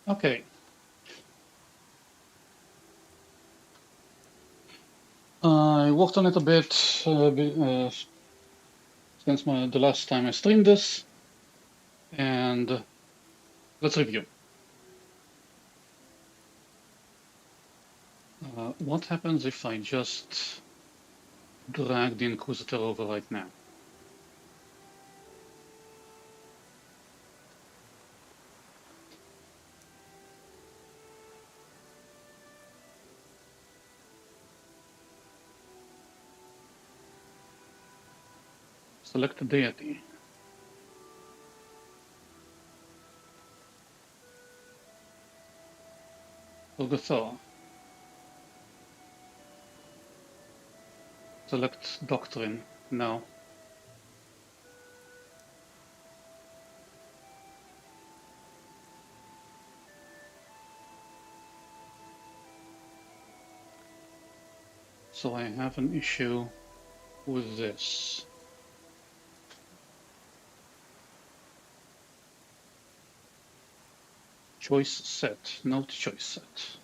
Okay. I worked on it a bit since the last time I streamed this, and let's review. What happens if I just drag the Inquisitor over right now? Select a deity. Urgathor. Select Doctrine. No. So I have an issue with this. Choice set. Note choice set.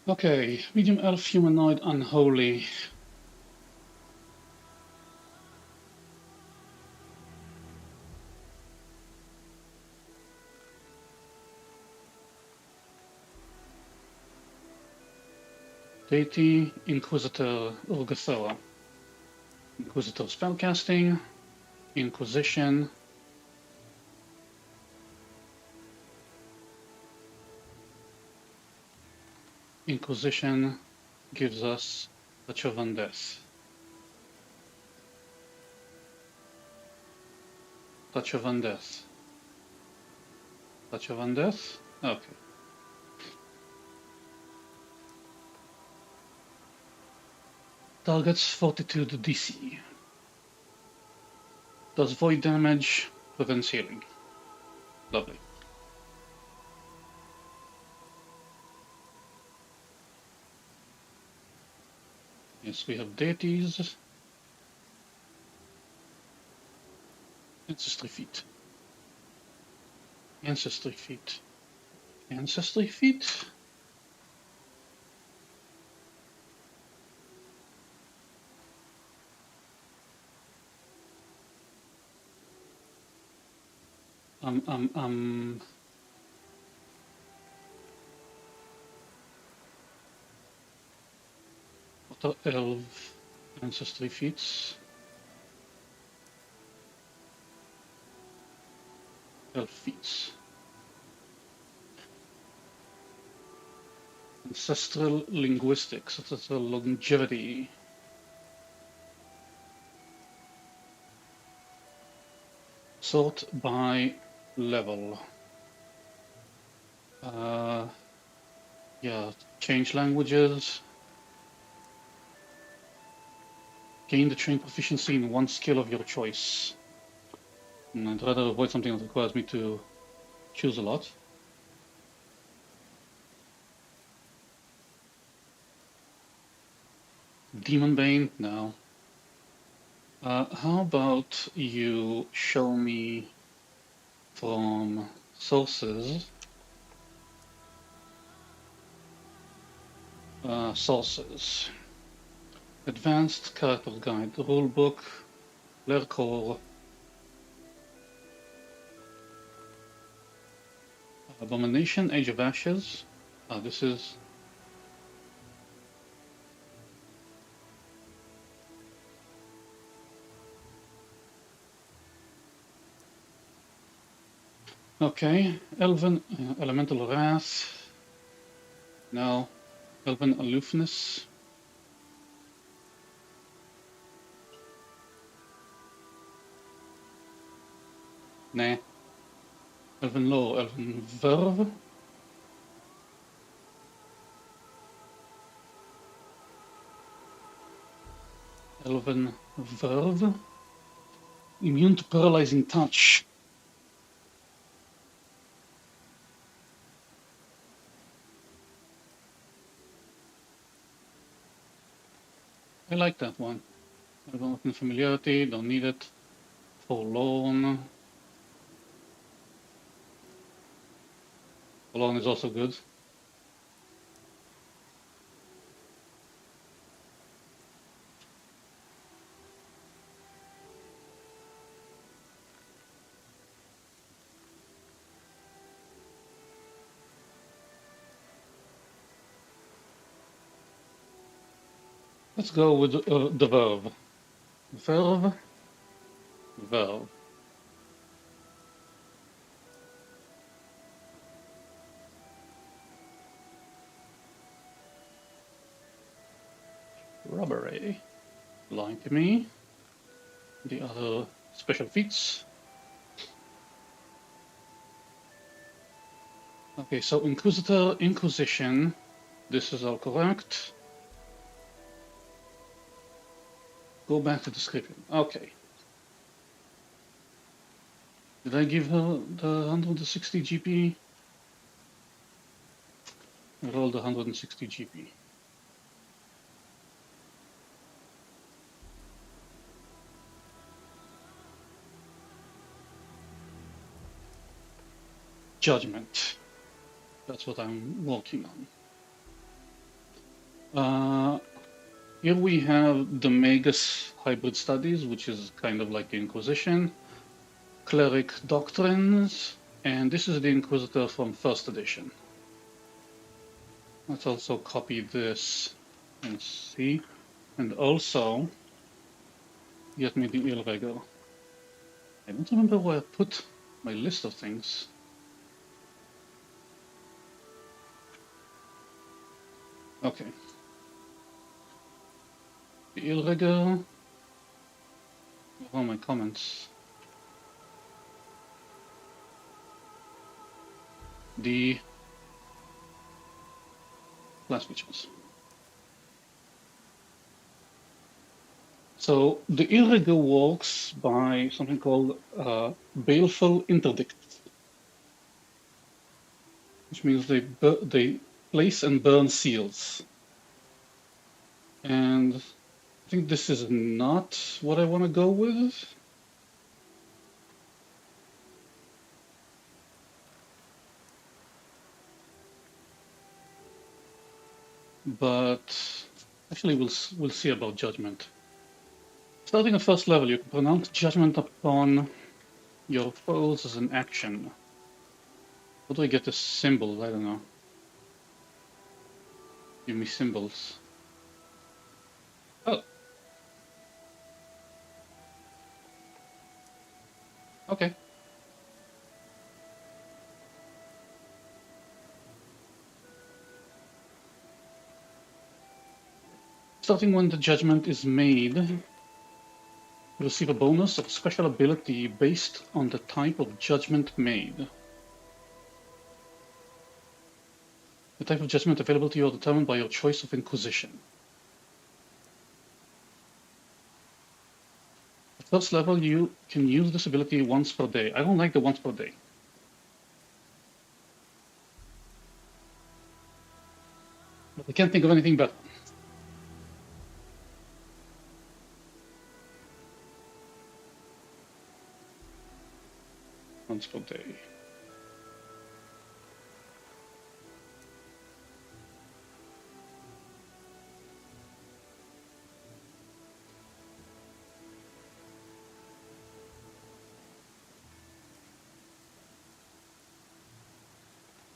Okay, medium elf, humanoid, unholy. Deity, Inquisitor, Urgathor. Inquisitor spellcasting, Inquisition. Inquisition gives us Touch of Undeath. Touch of Undeath. Touch of Undeath? Okay. Targets Fortitude DC. Does void damage, prevents healing. Lovely. Yes, we have deities. Ancestry feat. Ancestry feat. Ancestry feat? What are elf ancestry feats? Elf feats. Ancestral linguistics, ancestral longevity. Sort by level. Yeah, change languages. Gain the trained proficiency in one skill of your choice. And I'd rather avoid something that requires me to choose a lot. Demon Bane? No. How about you show me from sources? Sources. Advanced Character Guide, Rulebook, Lair Core, Abomination, Age of Ashes. This is... Okay, Elven, Elemental Wrath. No. Elven Aloofness. Nee. Elven Lore, Elven Verve. Elven Verve. Immune to Paralyzing Touch. I like that one. Elven Familiarity, don't need it. Forlorn. Alone is also good. Let's go with the verb. Verb. Verb. Robbery. Lying to me. The other special feats. Okay, so Inquisitor, Inquisition. This is all correct. Go back to description. Okay. Did I give her the 160 GP? I rolled 160 GP. Judgment. That's what I'm working on. Here we have the Magus Hybrid Studies, which is kind of like the Inquisition, Cleric Doctrines, and this is the Inquisitor from first edition. Let's also copy this and see. And also, get me the Ilrego. I don't remember where I put my list of things. Okay. The Ilrego. All my comments. The class features. So the Ilrego works by something called baleful interdicts, which means they place and burn seals. And I think this is not what I want to go with. But actually, we'll see about judgment. Starting at first level, you can pronounce judgment upon your foes as an action. How do I get the symbol? I don't know. Give me symbols. Oh. Okay. Starting when the judgment is made, you receive a bonus of special ability based on the type of judgment made. The type of judgment available to you are determined by your choice of Inquisition. At first level, you can use this ability once per day. I don't like the once per day. But I can't think of anything better. Once per day.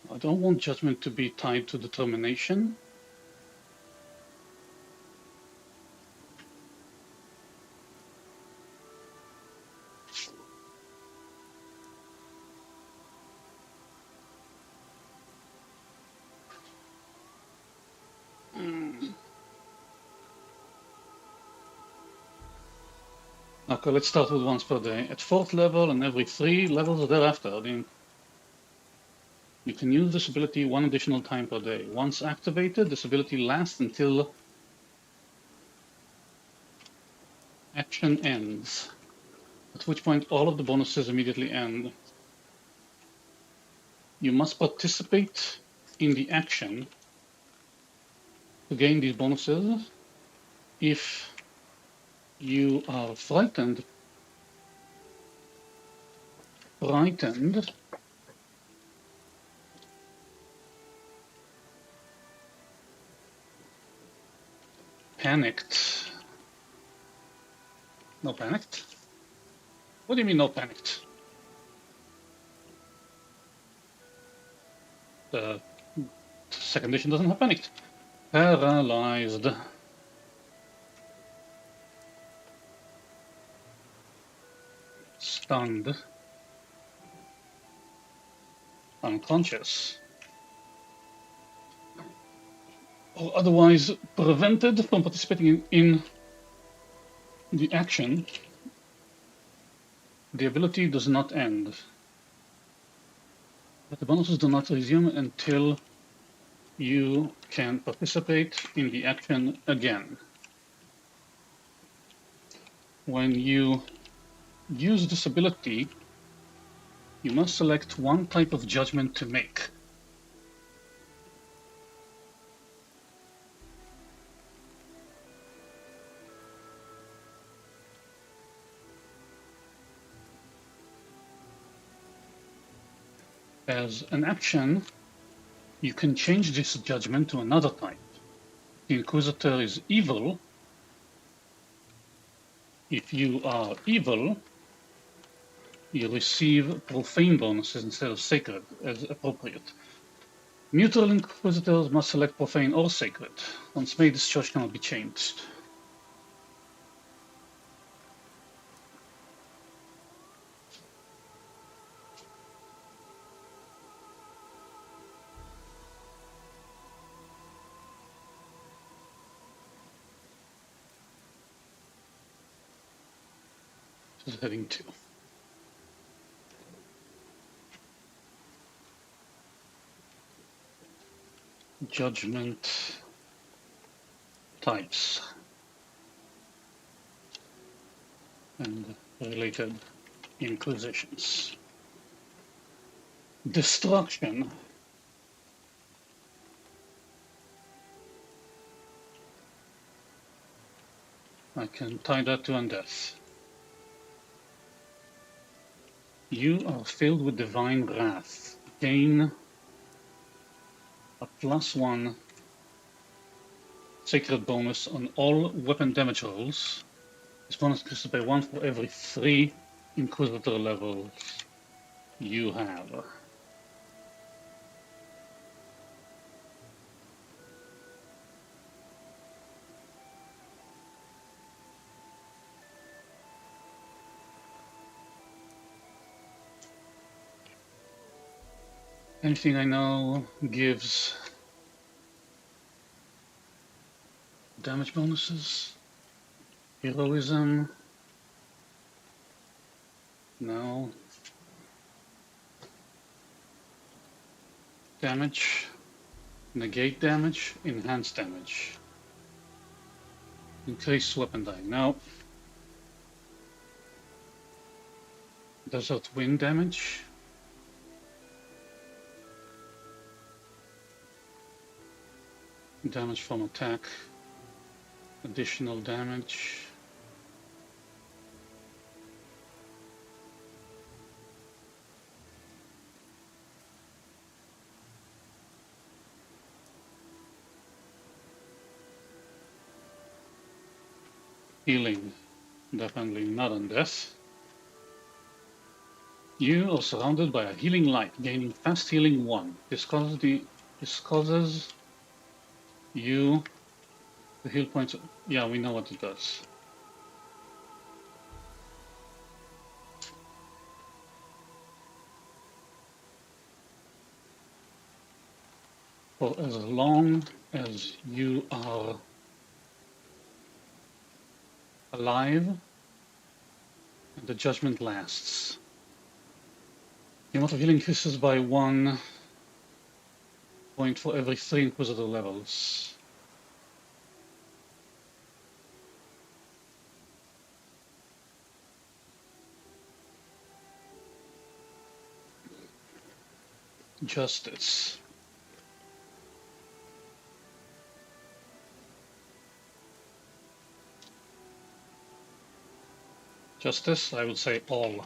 I don't want judgment to be tied to determination. Okay, let's start with once per day. At 4th level and every 3 levels thereafter, you can use this ability 1 additional time per day. Once activated, this ability lasts until action ends, at which point all of the bonuses immediately end. You must participate in the action to gain these bonuses. If you are frightened, panicked. No panicked? What do you mean no panicked? The second edition doesn't have panicked. Paralyzed. Stunned. Unconscious. Or otherwise prevented from participating in the action. The ability does not end. But the bonuses do not resume until you can participate in the action again. When you use this ability, you must select one type of judgment to make. As an action, you can change this judgment to another type. The Inquisitor is evil. If you are evil, you receive profane bonuses instead of sacred, as appropriate. Neutral Inquisitors must select profane or sacred. Once made, this choice cannot be changed. This is heading 2. Judgment types and related inquisitions. Destruction. I can tie that to undeath. You are filled with divine wrath. Gain a +1 sacred bonus on all weapon damage rolls. This bonus increases by 1 for every 3 Inquisitor levels you have. Anything I know gives damage bonuses. Heroism. No. Damage. Negate damage. Enhance damage. Increase weapon die. No. Desert wind damage. Damage from attack. Additional damage. Healing. Definitely not on death. You are surrounded by a healing light, gaining fast healing 1. This causes you to heal points. Yeah, we know what it does. For as long as you are alive, and the judgment lasts. The amount of healing increases by 1 point for every 3 Inquisitor levels. Justice. Justice, I would say all.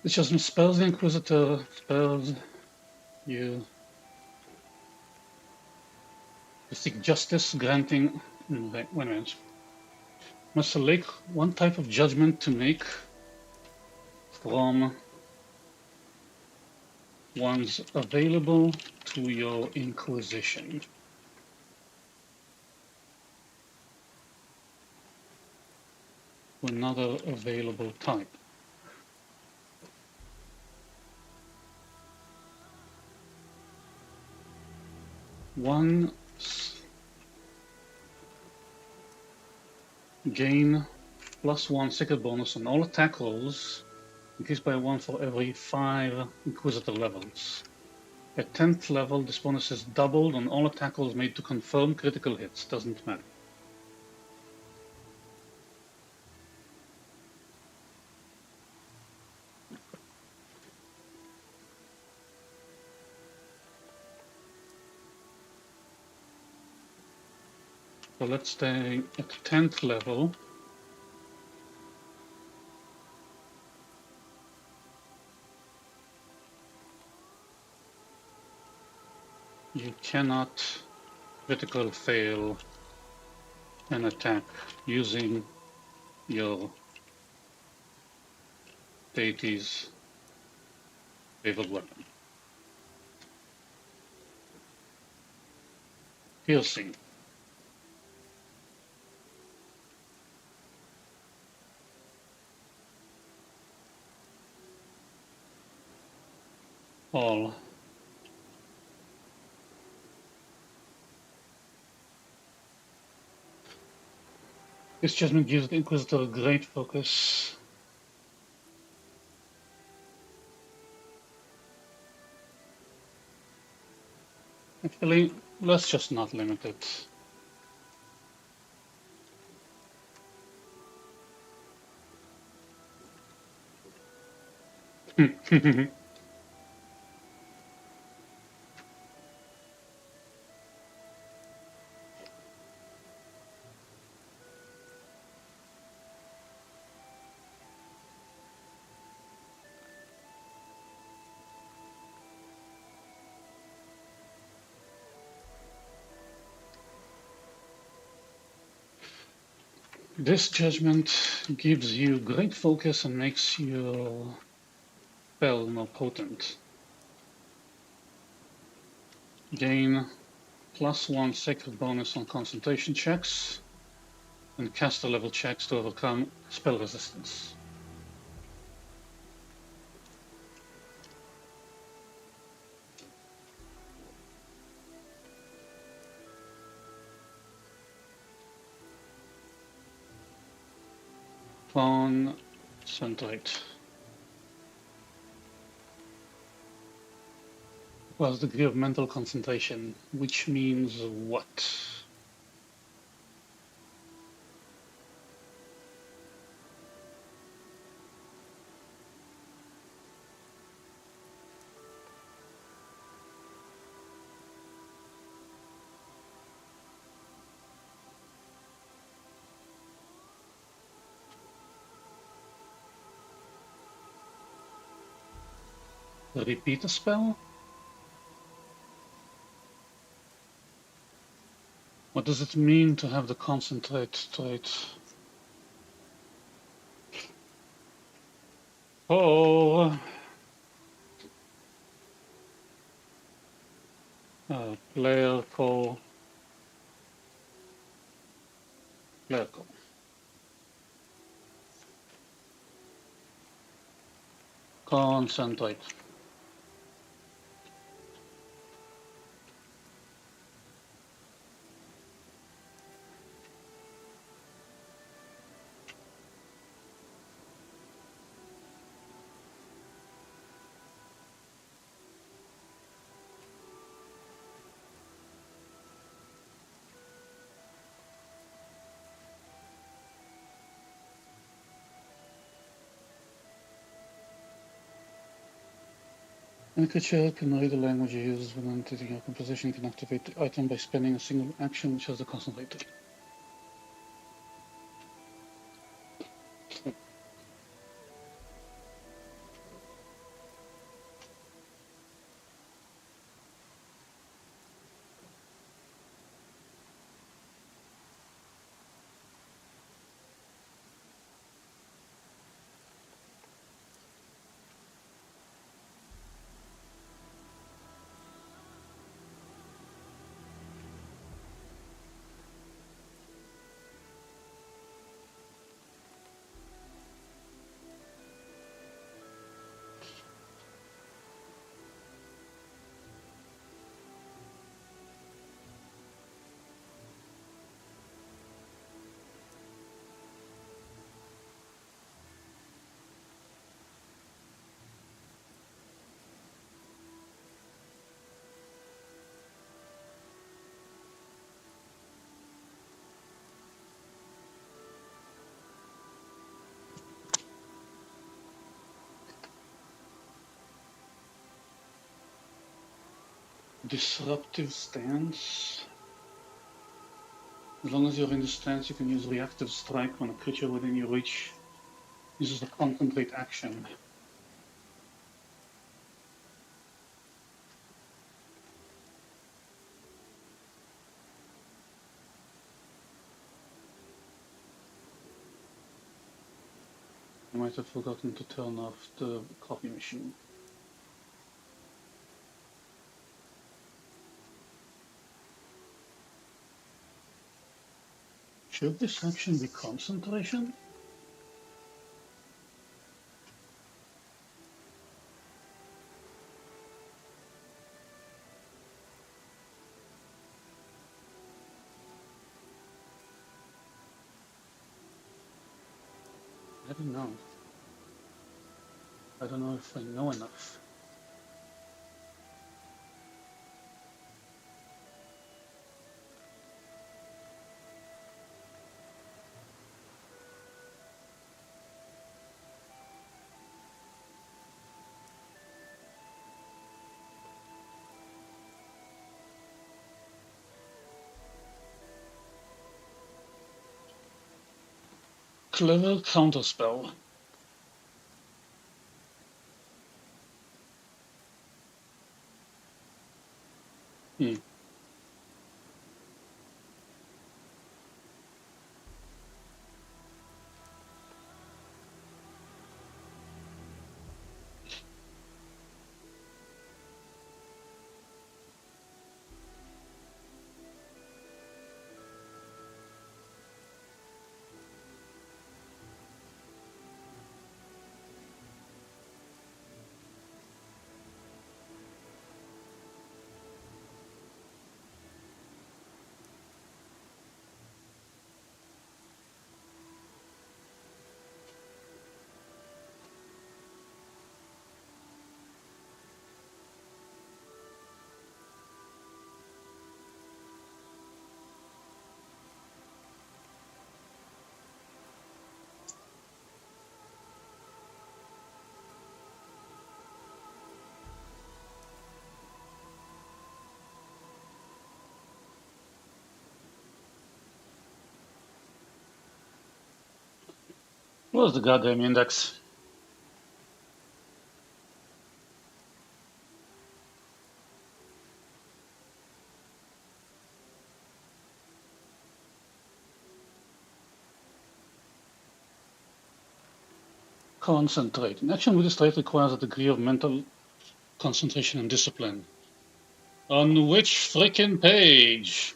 This just spells the Inquisitor, spells you to seek justice, granting. Wait a minute. Must select one type of judgment to make from ones available to your Inquisition. Another available type. One gain +1 secret bonus on all attack rolls, increased by 1 for every 5 Inquisitor levels. At 10th level, this bonus is doubled on all attack rolls made to confirm critical hits. Doesn't matter. So let's stay at 10th level. You cannot critical fail an attack using your deity's favorite weapon. Piercing. All. This judgment gives the Inquisitor a great focus. Actually, let's just not limit it. This judgment gives you great focus and makes your spell more potent. Gain +1 sacred bonus on concentration checks and caster level checks to overcome spell resistance. Concentrate. Was degree of mental concentration, which means what? Repeat a spell? What does it mean to have the concentrate trait? Oh, player call. Player call. Concentrate. Any creature can read the language you use when entering your composition, can activate the item by spending a single action which has the concentrate trait. Disruptive stance. As long as you're in the stance, you can use reactive strike when a creature within your reach uses a concentrate action. I might have forgotten to turn off the coffee machine. Should this action be concentration? I don't know. I don't know if I know enough. Clever counterspell. Hmm. What's the goddamn index? Concentrate. An action with this trait requires a degree of mental concentration and discipline. On which frickin' page?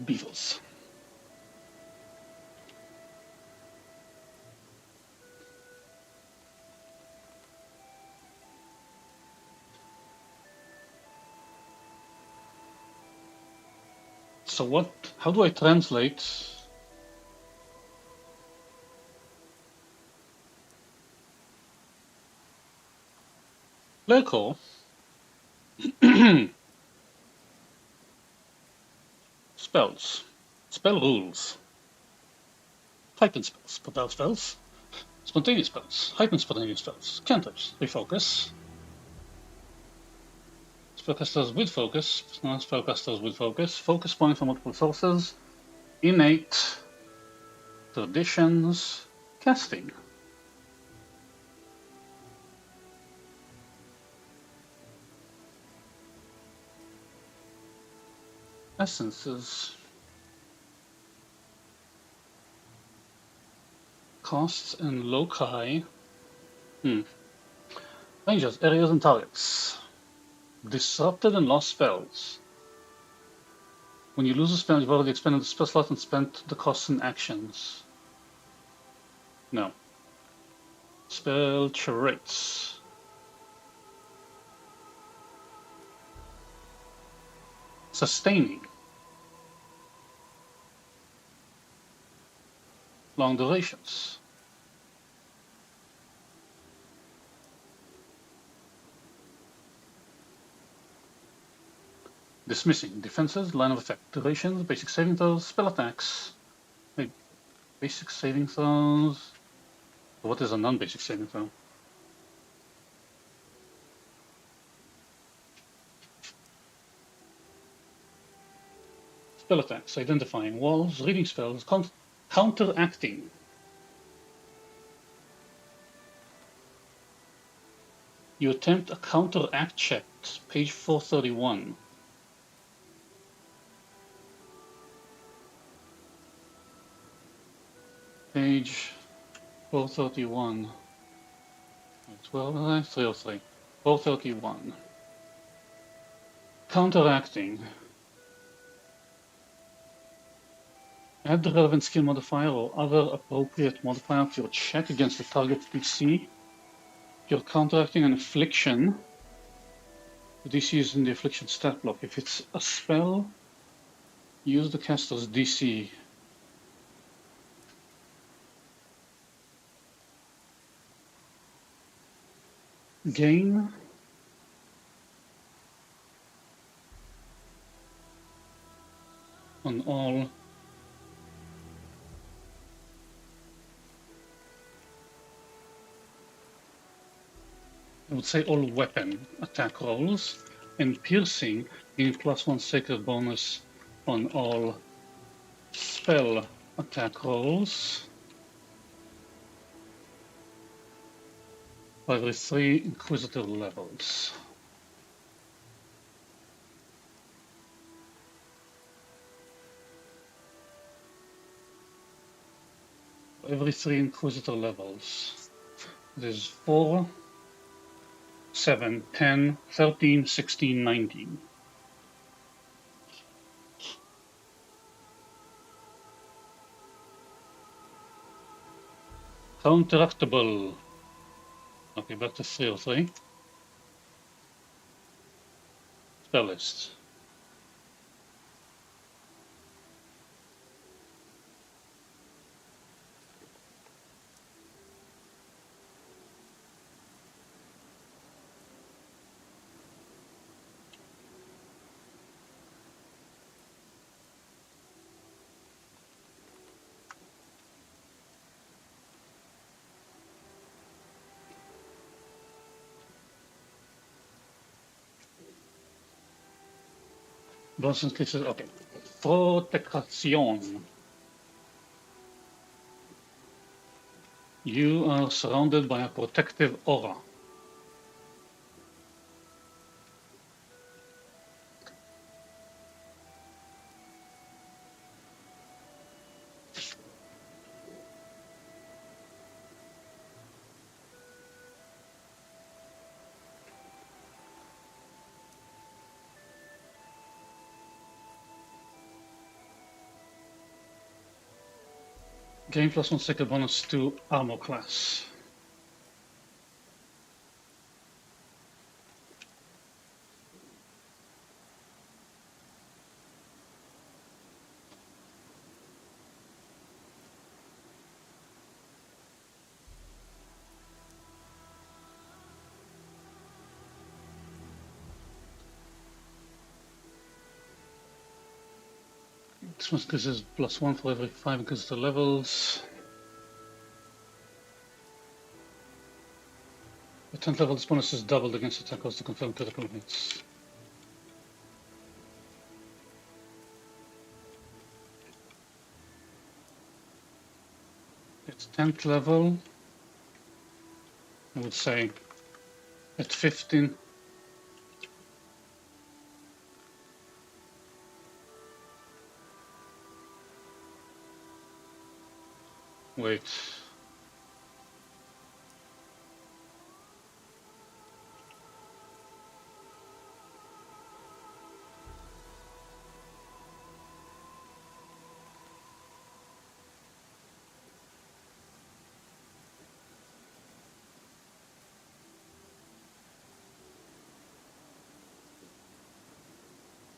Beatles. So what? How do I translate? Leco. Spells. Spell rules. Heightened spells. Propel spells. Spontaneous spells. Heightened spontaneous spells. Cantrips. Refocus. Spellcasters with focus. Non-spellcasters with focus. Focus point from multiple sources. Innate. Traditions. Casting. Essences. Costs and loci. Rangers, areas, and targets. Disrupted and lost spells. When you lose a spell, you've already expended the spell slot and spent the costs and actions. No. Spell traits. Sustaining. Long durations. Dismissing defenses, line of effect, durations, basic saving throws, spell attacks. Wait, basic saving throws. What is a non-basic saving throw? Spell attacks, identifying walls, reading spells, counteracting. You attempt a counteract check, page 431. Page 431. 12, 303. 431. Counteracting. Add the relevant skill modifier or other appropriate modifier to your check against the target's DC. If you're counteracting an affliction, the DC is in the affliction stat block. If it's a spell, use the caster's DC. Gain on all I would say all weapon attack rolls, and piercing gain +1 sacred bonus on all spell attack rolls for every 3 Inquisitor levels. Every 3 Inquisitor levels. There's 4, 7, 10, 13, 16, 19. Counteractable. Okay, back to 303. Spell list. Bonus cases, okay. Protection. You are surrounded by a protective aura. Gain +1 sacred bonus to armor class. This one is +1 for every 5 Inquisitor levels. At 10th level, this bonus is doubled against attackers to confirm critical hits. At 10th level, I would say at 15. Wait.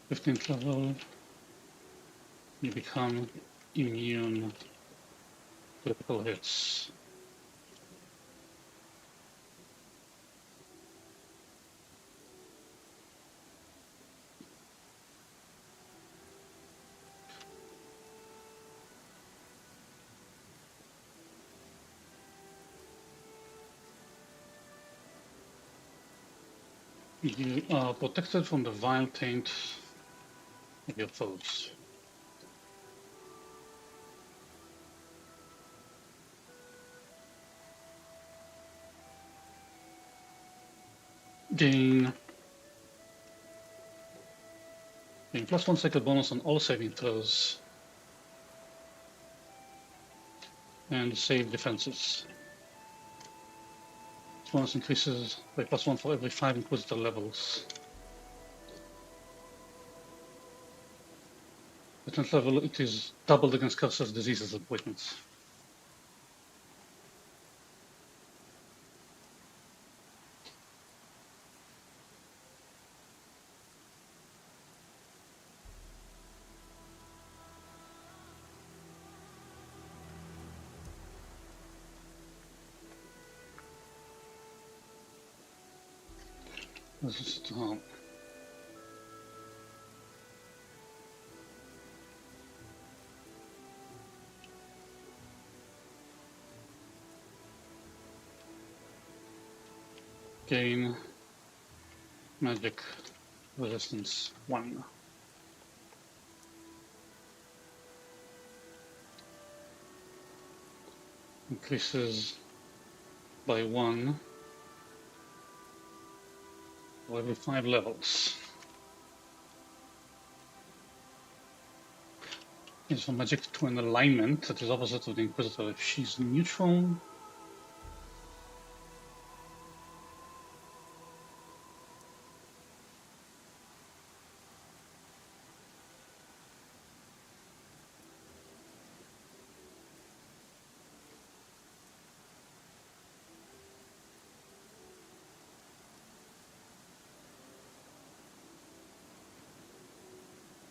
Fifteenth level, you become immune to critical hits. You are protected from the vile taint of your foes. Gain +1 sacred bonus on all saving throws and save defenses. This bonus increases by +1 for every 5 Inquisitor levels. At 10th level, it is doubled against curses, diseases, and poisons. This is gain magic resistance 1. Increases by 1 for every 5 levels. Is for magic to an alignment that is opposite of the Inquisitor. If she's neutral,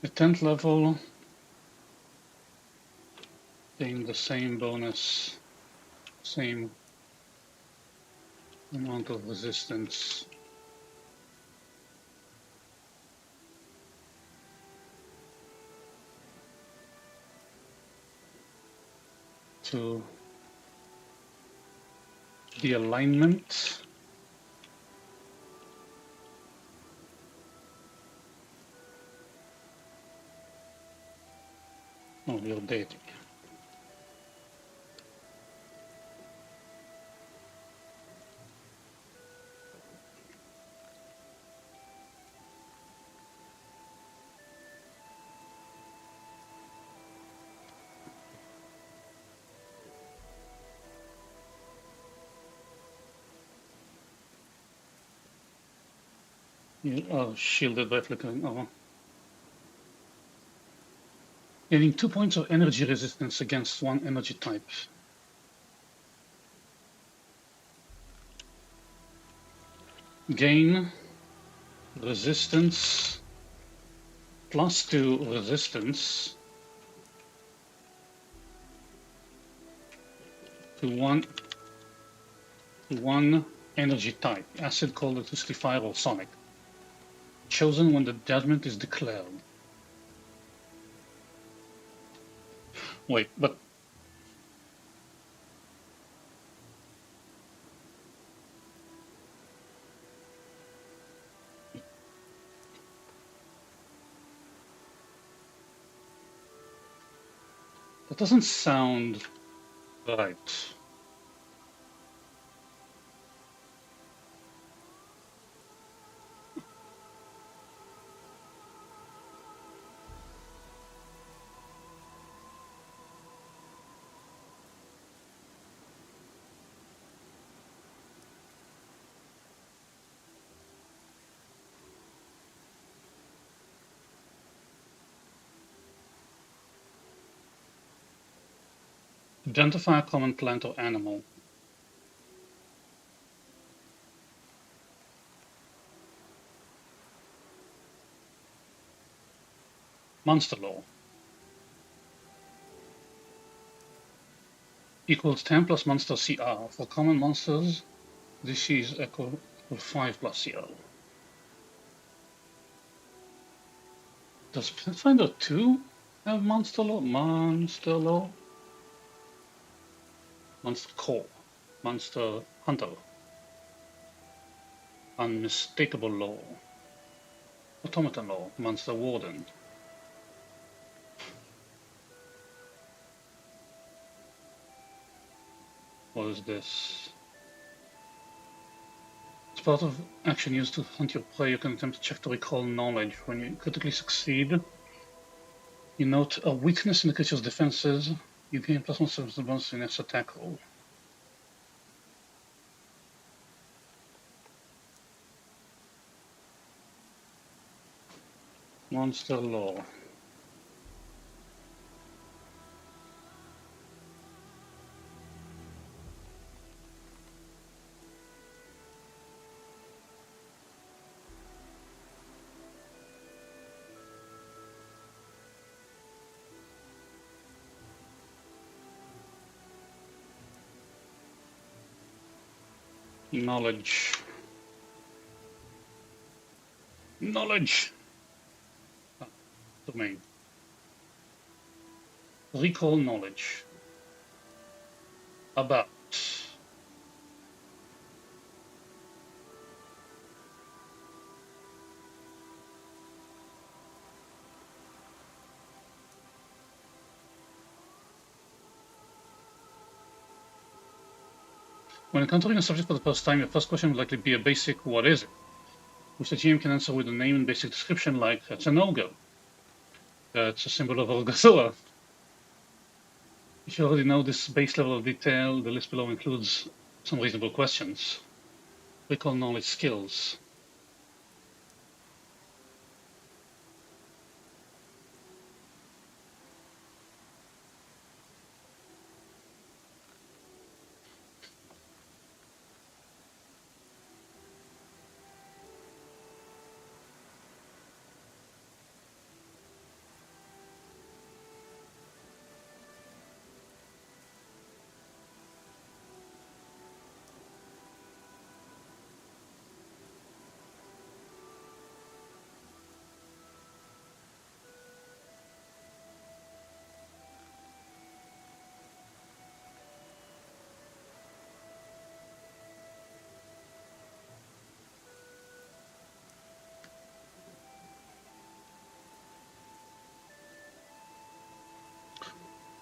at 10th level, gain the same bonus, same amount of resistance to the alignment of your deity. You are shielded by flickering armor. Gaining 2 points of energy resistance against 1 energy type. Gain resistance +2 resistance to one energy type, acid, cold, electricity, fire, or sonic, chosen when the judgment is declared. Wait, but that doesn't sound right. Identify a common plant or animal. Monster law. Equals 10 plus monster CR. For common monsters, this is equal 5 plus CR. Does Pathfinder 2 have monster law? Monster law? Monster core. Monster hunter. Unmistakable law. Automaton law. Monster warden. What is this? As part of action used to hunt your prey, you can attempt to check to recall knowledge. When you critically succeed, you note a weakness in the creature's defenses. You gain +1 bonus to your next attack roll. Monster law. Knowledge. Knowledge! Domain. Recall knowledge. About. When encountering a subject for the first time, your first question would likely be a basic "what is it?", which the GM can answer with a name and basic description like "it's an ogre." That's a symbol of Orgazoa. If you already know this base level of detail, the list below includes some reasonable questions. Recall knowledge skills.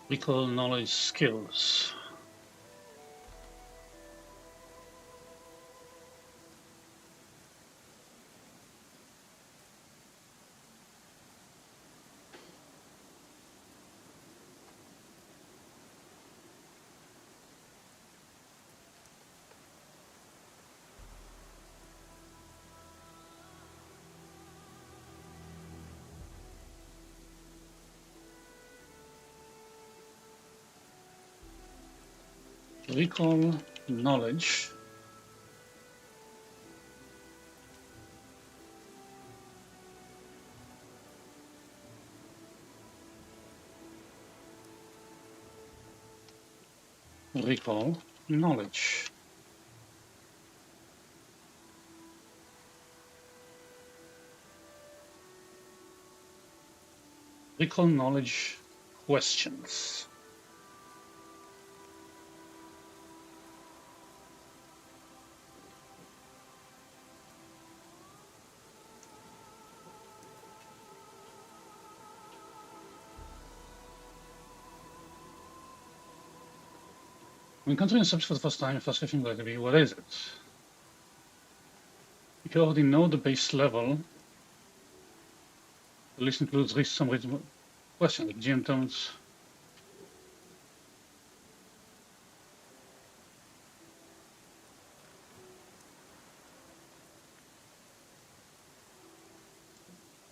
Recall knowledge skills. Recall knowledge. Recall knowledge. Recall knowledge questions. When encountering a subject for the first time, your first question will be, what is it? If you already know the base level, the list includes some reasonable questions. Like GM terms.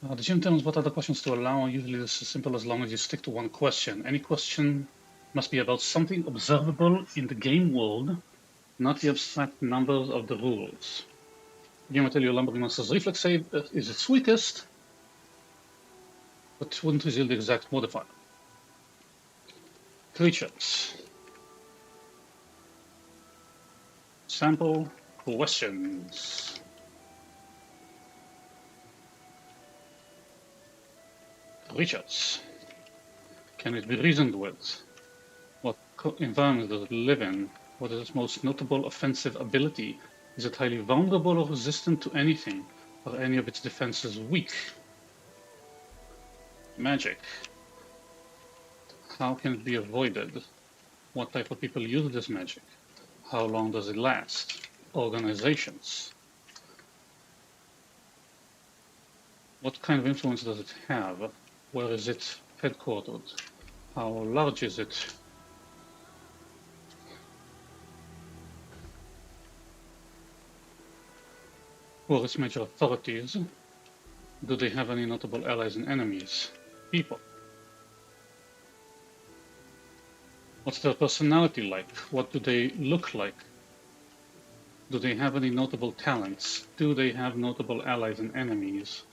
The GM tells what other questions to allow. Usually this is simple as long as you stick to one question. Any question must be about something observable in the game world, not the abstract numbers of the rules. The game will tell you a lumbering monster's reflex save is its weakest, but wouldn't reveal the exact modifier. Creatures. Sample questions. Creatures. Can it be reasoned with? What environment does it live in? What is its most notable offensive ability? Is it highly vulnerable or resistant to anything? Are any of its defenses weak? Magic. How can it be avoided? What type of people use this magic? How long does it last? Organizations. What kind of influence does it have? Where is it headquartered? How large is it? Who are its major authorities? Do they have any notable allies and enemies? People. What's their personality like? What do they look like? Do they have any notable talents? Do they have notable allies and enemies?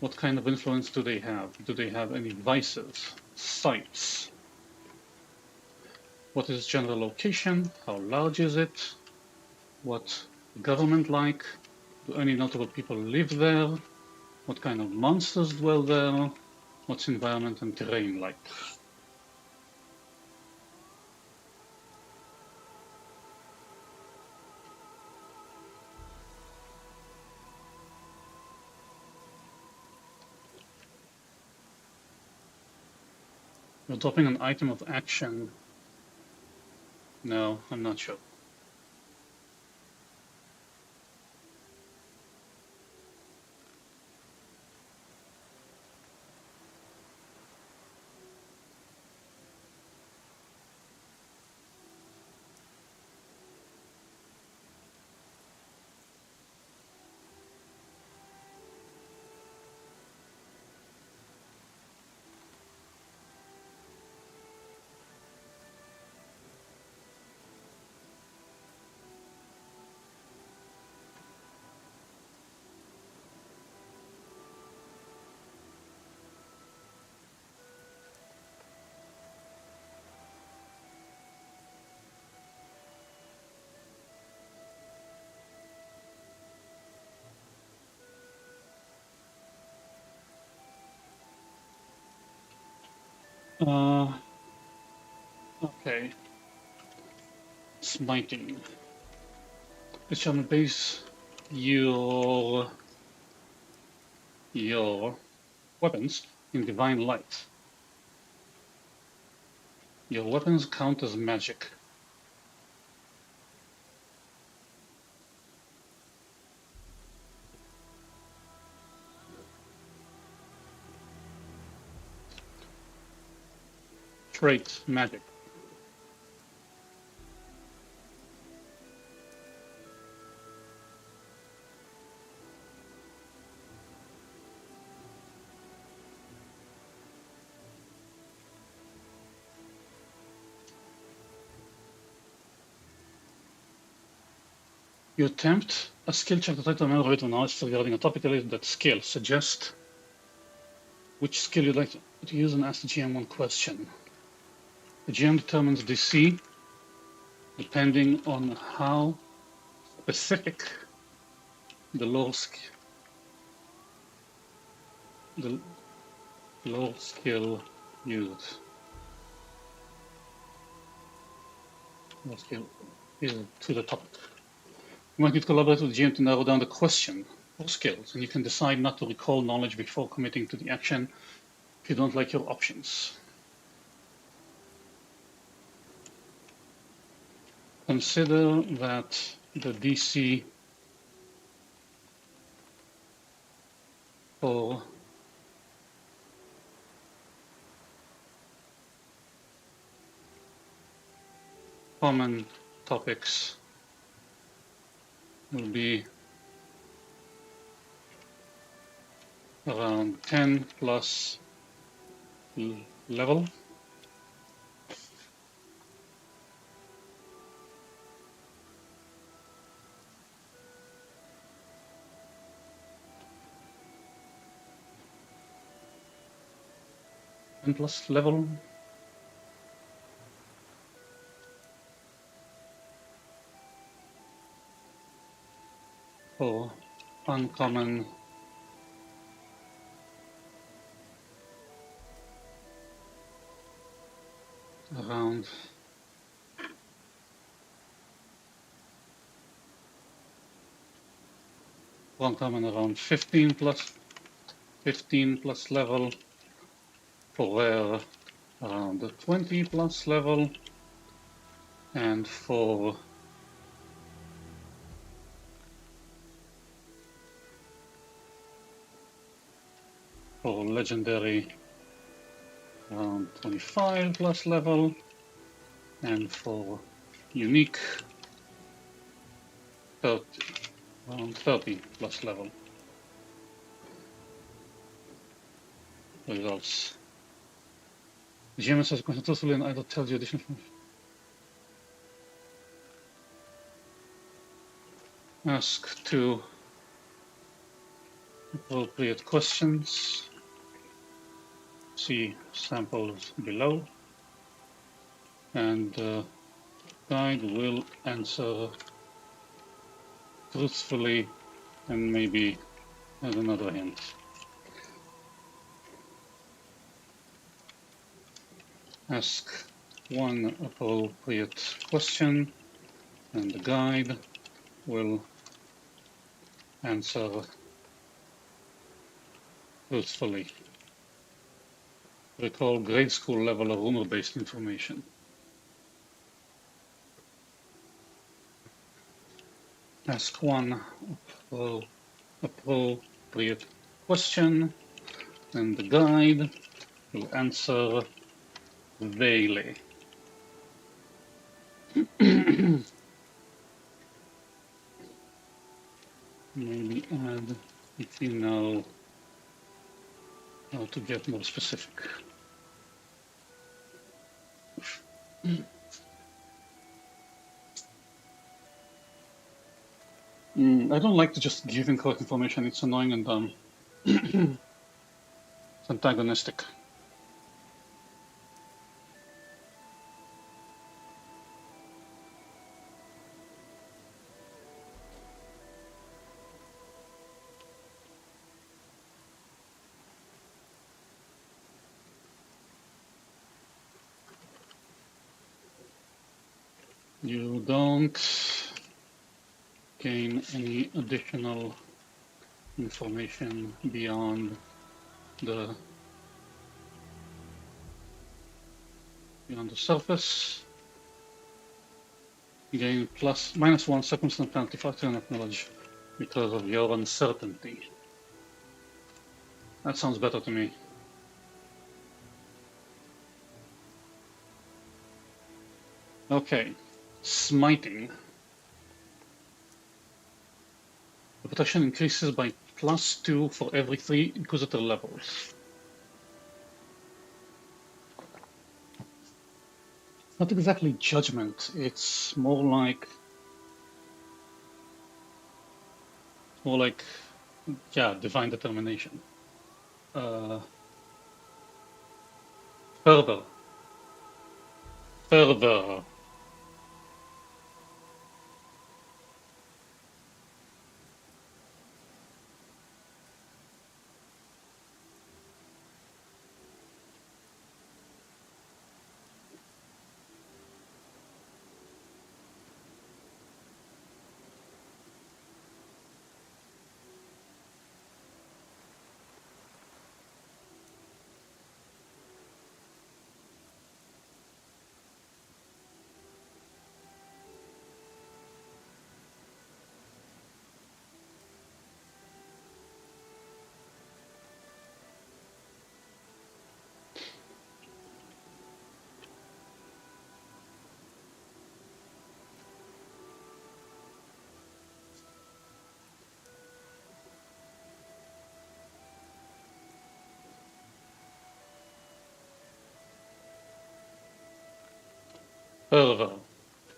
What kind of influence do they have? Do they have any vices? Sites? What is its general location? How large is it? What's the government like? Do any notable people live there? What kind of monsters dwell there? What's environment and terrain like? You're dropping an item of action. No, I'm not sure. Okay. Smiting. It shall base your weapons in divine light. Your weapons count as magic. Trait, magic. You attempt a skill check to try to remember it knowledge regarding a topic related to that skill. Suggest which skill you'd like to use and ask the GM one question. The GM determines DC depending on how specific the lore skill used. Lore skill is to the topic. You might need to collaborate with the GM to narrow down the question or skills, and you can decide not to recall knowledge before committing to the action if you don't like your options. Consider that the DC for common topics will be around 10 plus level. And plus level. For uncommon around Runtime around 15 plus level. For rare, around 20 plus level. And for legendary, around 25 plus level. And for unique, 30, around 30 plus level. Results. The GM says continuously and either tells you additional information. Ask 2 appropriate questions. See samples below. And guide will answer truthfully and maybe add another hint. Ask 1 appropriate question and the guide will answer truthfully. Recall grade school level of rumor-based information. Ask 1 appropriate question and the guide will answer vaguely. Maybe add if you know how to get more specific. I don't like to just give incorrect information. It's annoying and dumb. It's antagonistic. You don't gain any additional information beyond the surface. You gain -1 circumstance penalty factor in knowledge because of your uncertainty. That sounds better to me. Okay, smiting. The protection increases by +2 for every 3 Inquisitor levels. Not exactly judgment, it's more like, yeah, divine determination. Further. Further.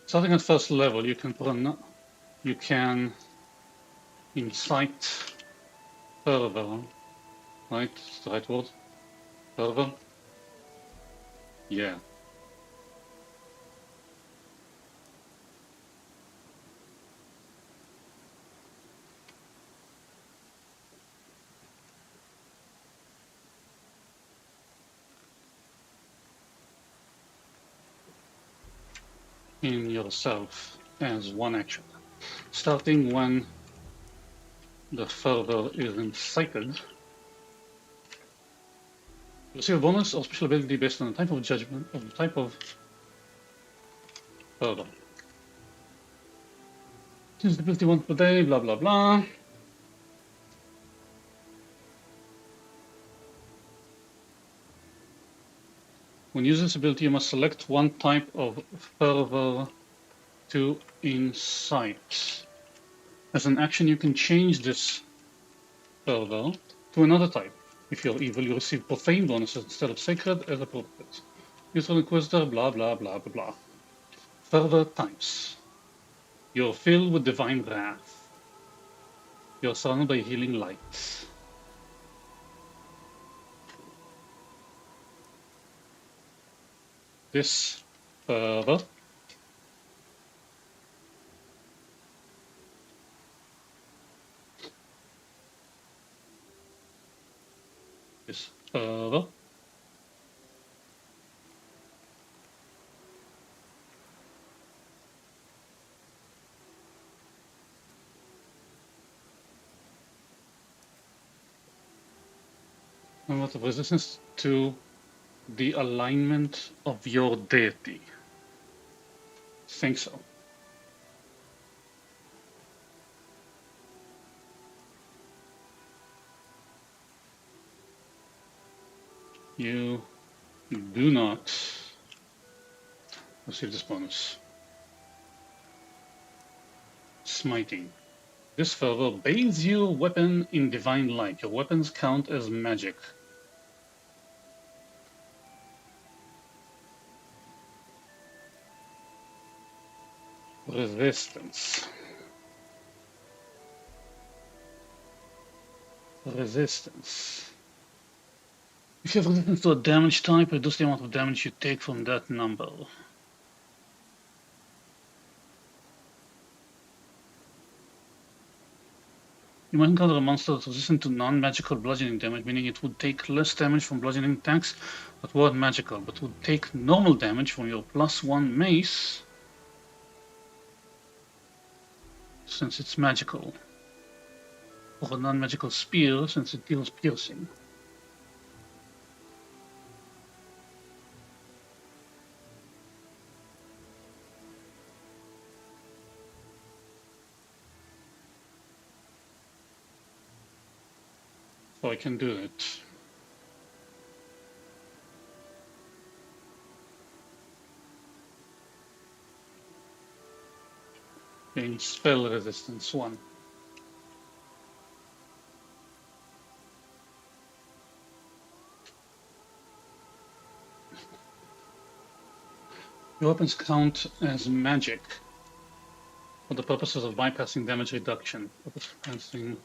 Starting at first level, you can incite further, right? Is the right word? Further? Yeah. In yourself as one action. Starting when the fervor is incited, you receive a bonus or special ability based on the type of judgment of the type of fervor. Use the ability once per day, blah blah blah. When using this ability, you must select one type of fervor to incite. As an action, you can change this fervor to another type. If you're evil, you receive profane bonuses instead of sacred as appropriate. Useful Inquisitor, blah blah blah blah blah. Fervor types. You're filled with divine wrath. You're surrounded by healing light. This fervor this fervor and what of resistance to the alignment of your deity. Think so. You do not receive this bonus. Smiting. This fervor bathes your weapon in divine light. Your weapons count as magic. Resistance. Resistance. If you have resistance to a damage type, reduce the amount of damage you take from that number. You might encounter a monster that's resistant to non-magical bludgeoning damage, meaning it would take less damage from bludgeoning attacks that weren't magical, but would take normal damage from your +1 mace since it's magical, or a non-magical spear since it deals piercing. So I can do it. Gain spell resistance 1. Your weapons count as magic for the purposes of bypassing damage reduction, bypassing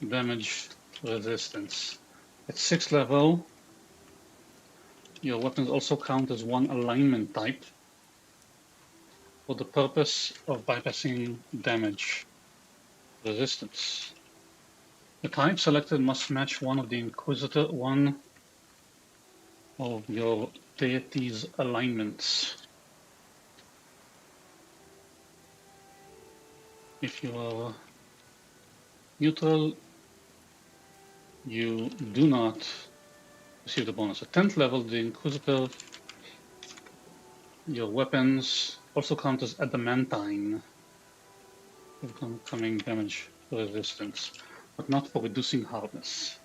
damage resistance. At 6th level, your weapons also count as one alignment type for the purpose of bypassing damage resistance. The type selected must match one of your deity's alignments. If you are neutral, you do not receive the bonus. At 10th level, the Inquisitor, your weapons also count as adamantine, coming damage resistance, but not for reducing hardness.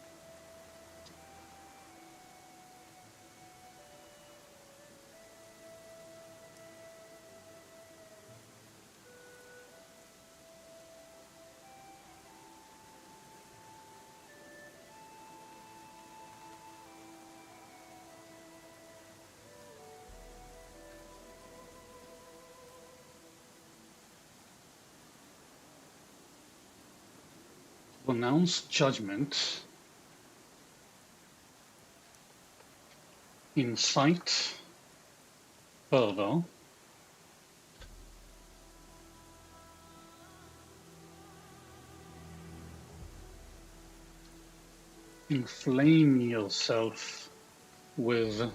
Pronounce judgment, incite fervor, inflame yourself with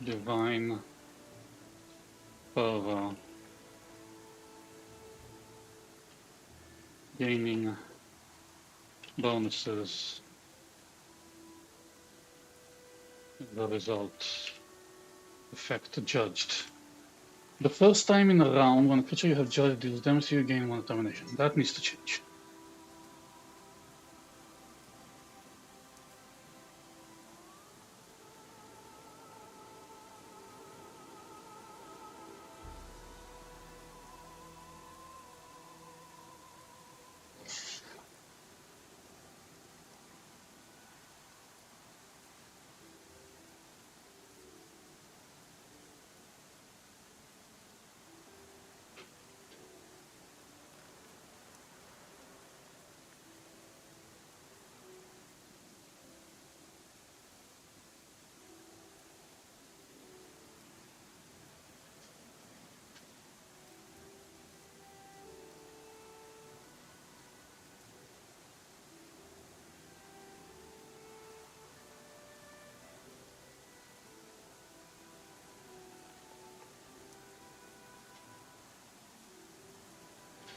divine fervor, gaining bonuses the result. Effect judged. The first time in a round when a creature you have judged deals damage to you, gain 1 determination. That needs to change.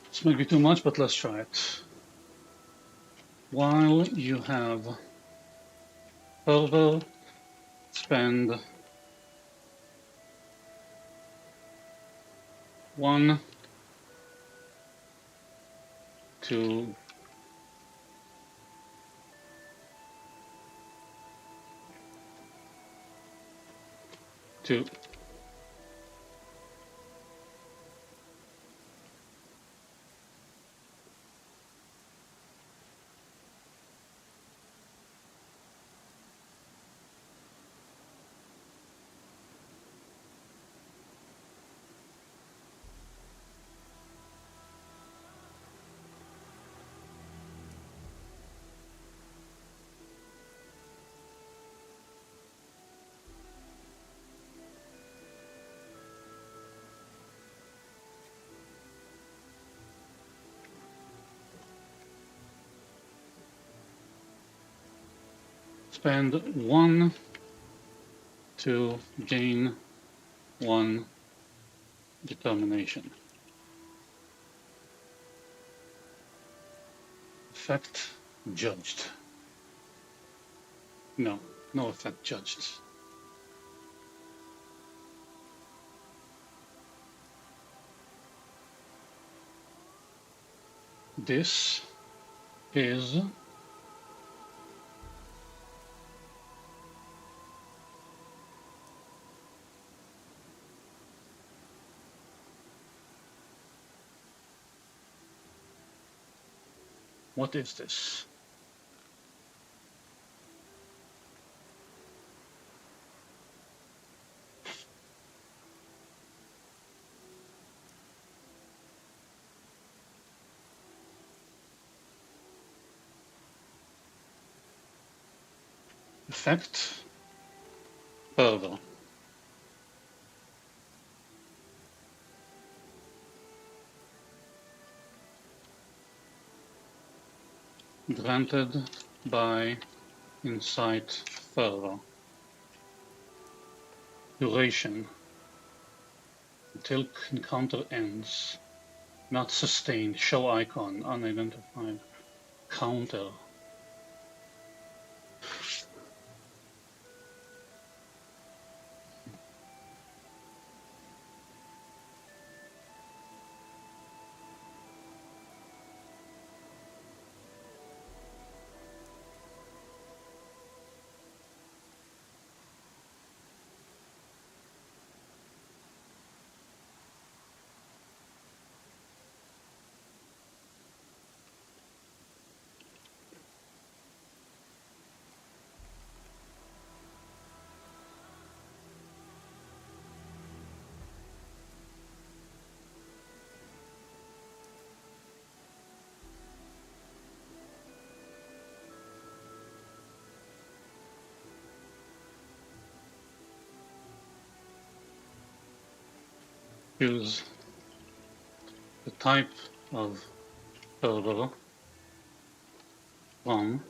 This might be too much, but let's try it. While you have fervor, spend 1 to two. Spend 1 to gain 1 determination. Effect judged. No, no effect judged. This is what is this? Effect fervor. Granted by insight fervor. Duration until encounter ends. Not sustained. Show icon unidentified. Counter. Choose the type of fervor from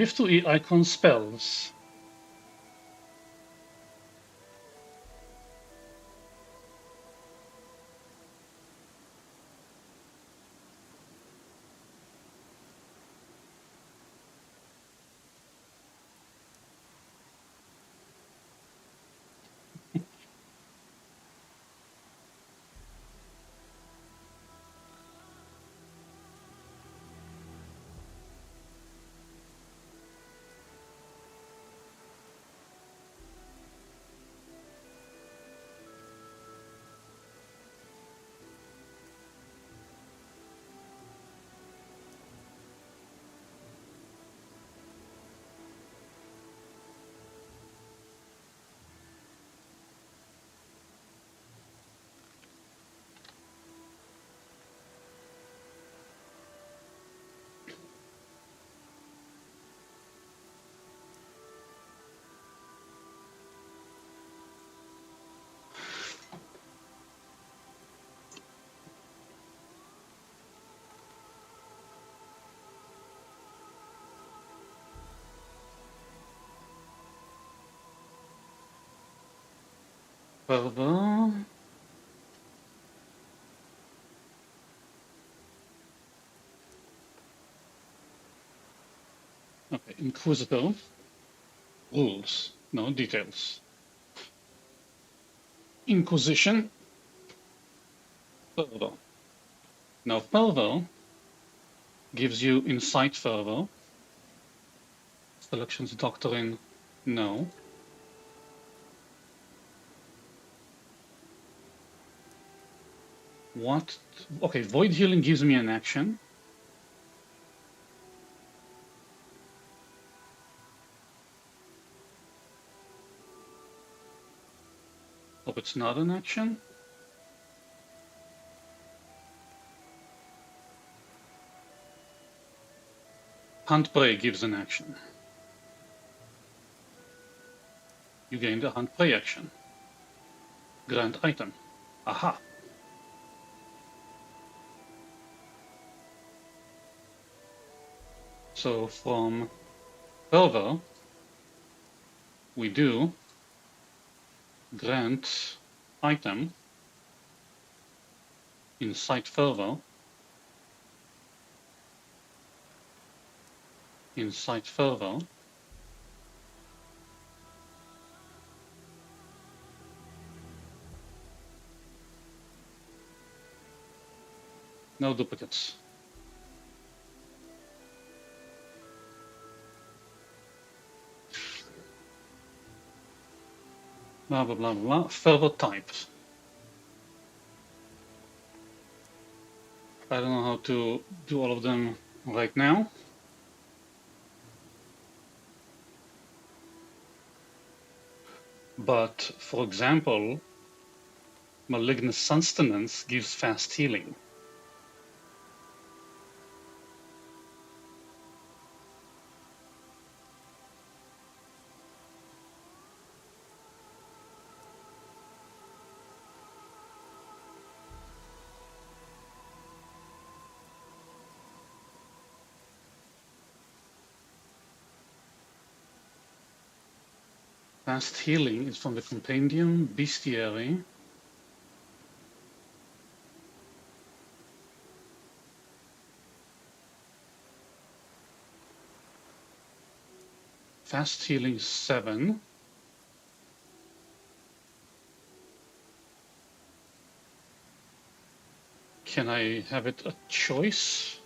You have to icon spells. Further. Okay, Inquisitor. Rules, no details. Inquisition. Further. Now, further gives you insight further. Selections doctrine, no. What? Okay, void healing gives me an action. Hope it's not an action. Hunt prey gives an action. You gain the hunt prey action. Grant item. Aha. So from further, we do grant item insight further. Insight further. No duplicates. Blah, blah, blah, blah. Further types. I don't know how to do all of them right now. But for example, malignant sustenance gives fast healing. Fast healing is from the compendium bestiary. Fast healing 7. Can I have it a choice?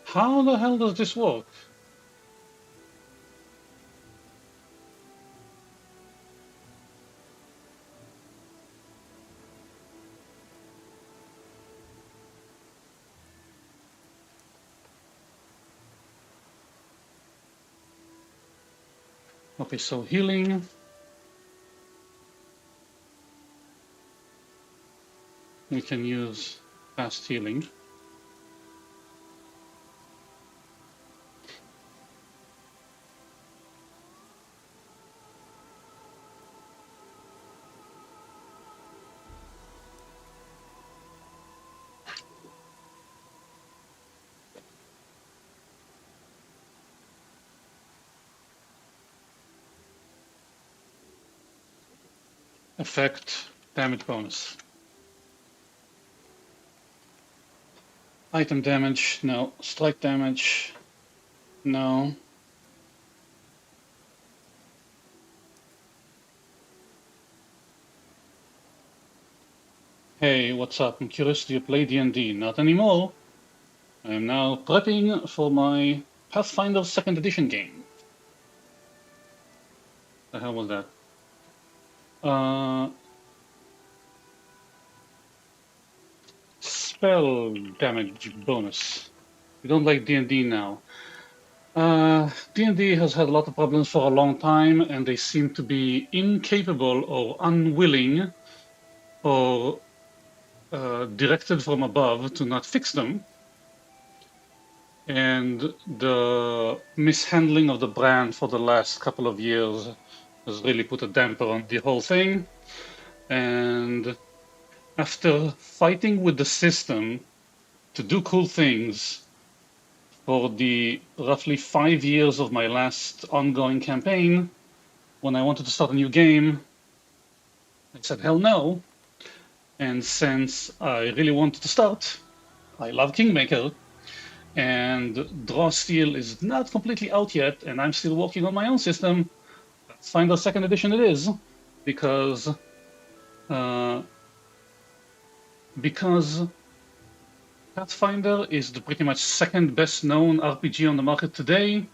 How the hell does this work? Okay, so healing. We can use fast healing. Effect, damage bonus. Item damage, no. Strike damage, no. Hey, what's up? I'm curious, do you play D&D? Not anymore. I am now prepping for my Pathfinder 2nd edition game. The hell was that? Spell damage bonus. We don't like D&D now. D&D has had a lot of problems for a long time, and they seem to be incapable or unwilling or directed from above to not fix them. And the mishandling of the brand for the last couple of years has really put a damper on the whole thing. And after fighting with the system to do cool things for the roughly 5 years of my last ongoing campaign, when I wanted to start a new game, I said, hell no. And since I really wanted to start, I love Kingmaker, and Draw Steel is not completely out yet, and I'm still working on my own system. Pathfinder 2nd edition it is, because Pathfinder is the pretty much second best known RPG on the market today,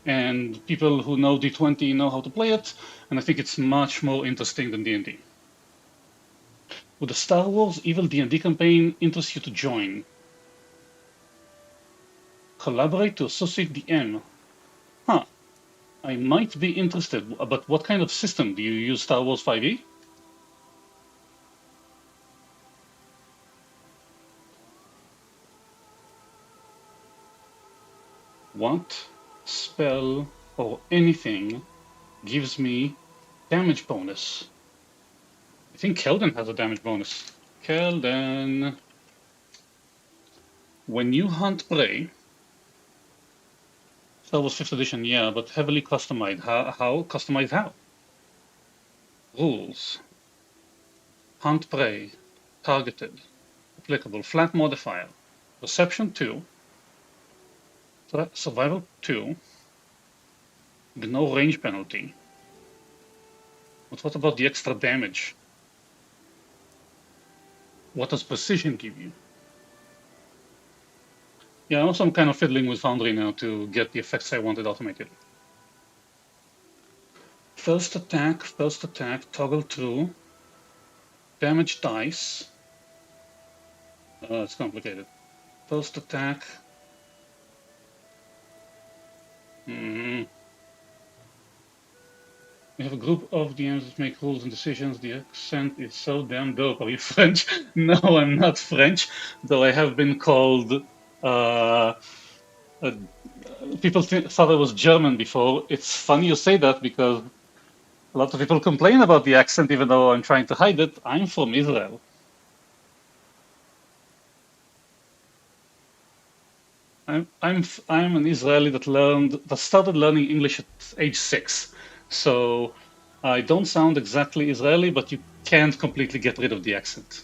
and people who know D20 know how to play it, and I think it's much more interesting than D&D. Would the Star Wars Evil D&D campaign interest you to join? Collaborate to associate DM. Huh. I might be interested, but what kind of system? Do you use Star Wars 5e? What spell or anything gives me damage bonus? I think Kelden has a damage bonus. Kelden. When you hunt prey, Star Wars 5th edition, yeah, but heavily customized. How? Customized how? Rules. Hunt prey. Targeted. applicable. Flat modifier. Perception 2. Survival 2. No range penalty. But what about the extra damage? What does precision give you? Yeah, also I'm kind of fiddling with Foundry now to get the effects I wanted automated. First attack, toggle true. Damage dice. It's complicated. First attack. We have a group of DMs that make rules and decisions. The accent is so damn dope. Are you French? No, I'm not French, though I have been called. People thought I was German before. It's funny you say that because a lot of people complain about the accent, even though I'm trying to hide it. I'm from Israel. I'm an Israeli that started learning English at age 6. So I don't sound exactly Israeli, but you can't completely get rid of the accent.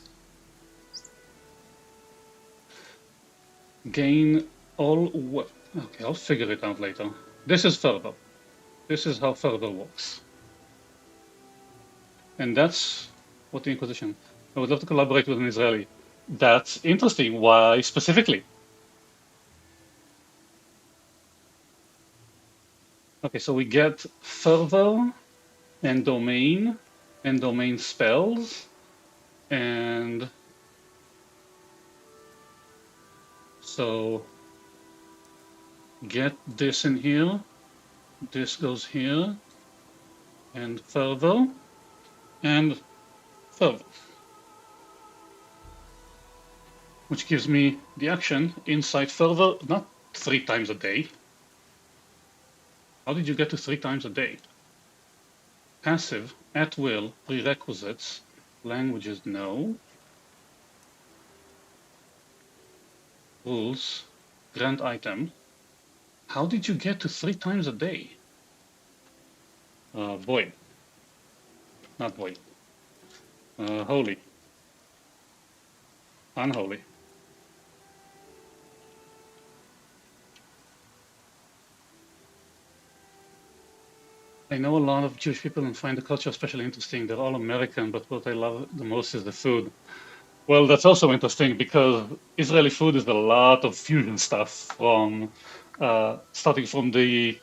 Gain all what? Okay, I'll figure it out later. This is fervor. This is how fervor works. And that's what the Inquisition. I would love to collaborate with an Israeli. That's interesting. Why specifically? Okay, so we get fervor and domain spells, and so get this in here, this goes here, and fervor, which gives me the action inside fervor, not 3 times a day. How did you get to 3 times a day? Passive, at will, prerequisites, languages, no. Rules, grant item. How did you get to 3 times a day? Void. Not void. Holy. Unholy. I know a lot of Jewish people and find the culture especially interesting. They're all American, but what I love the most is the food. Well, that's also interesting because Israeli food is a lot of fusion stuff from starting from the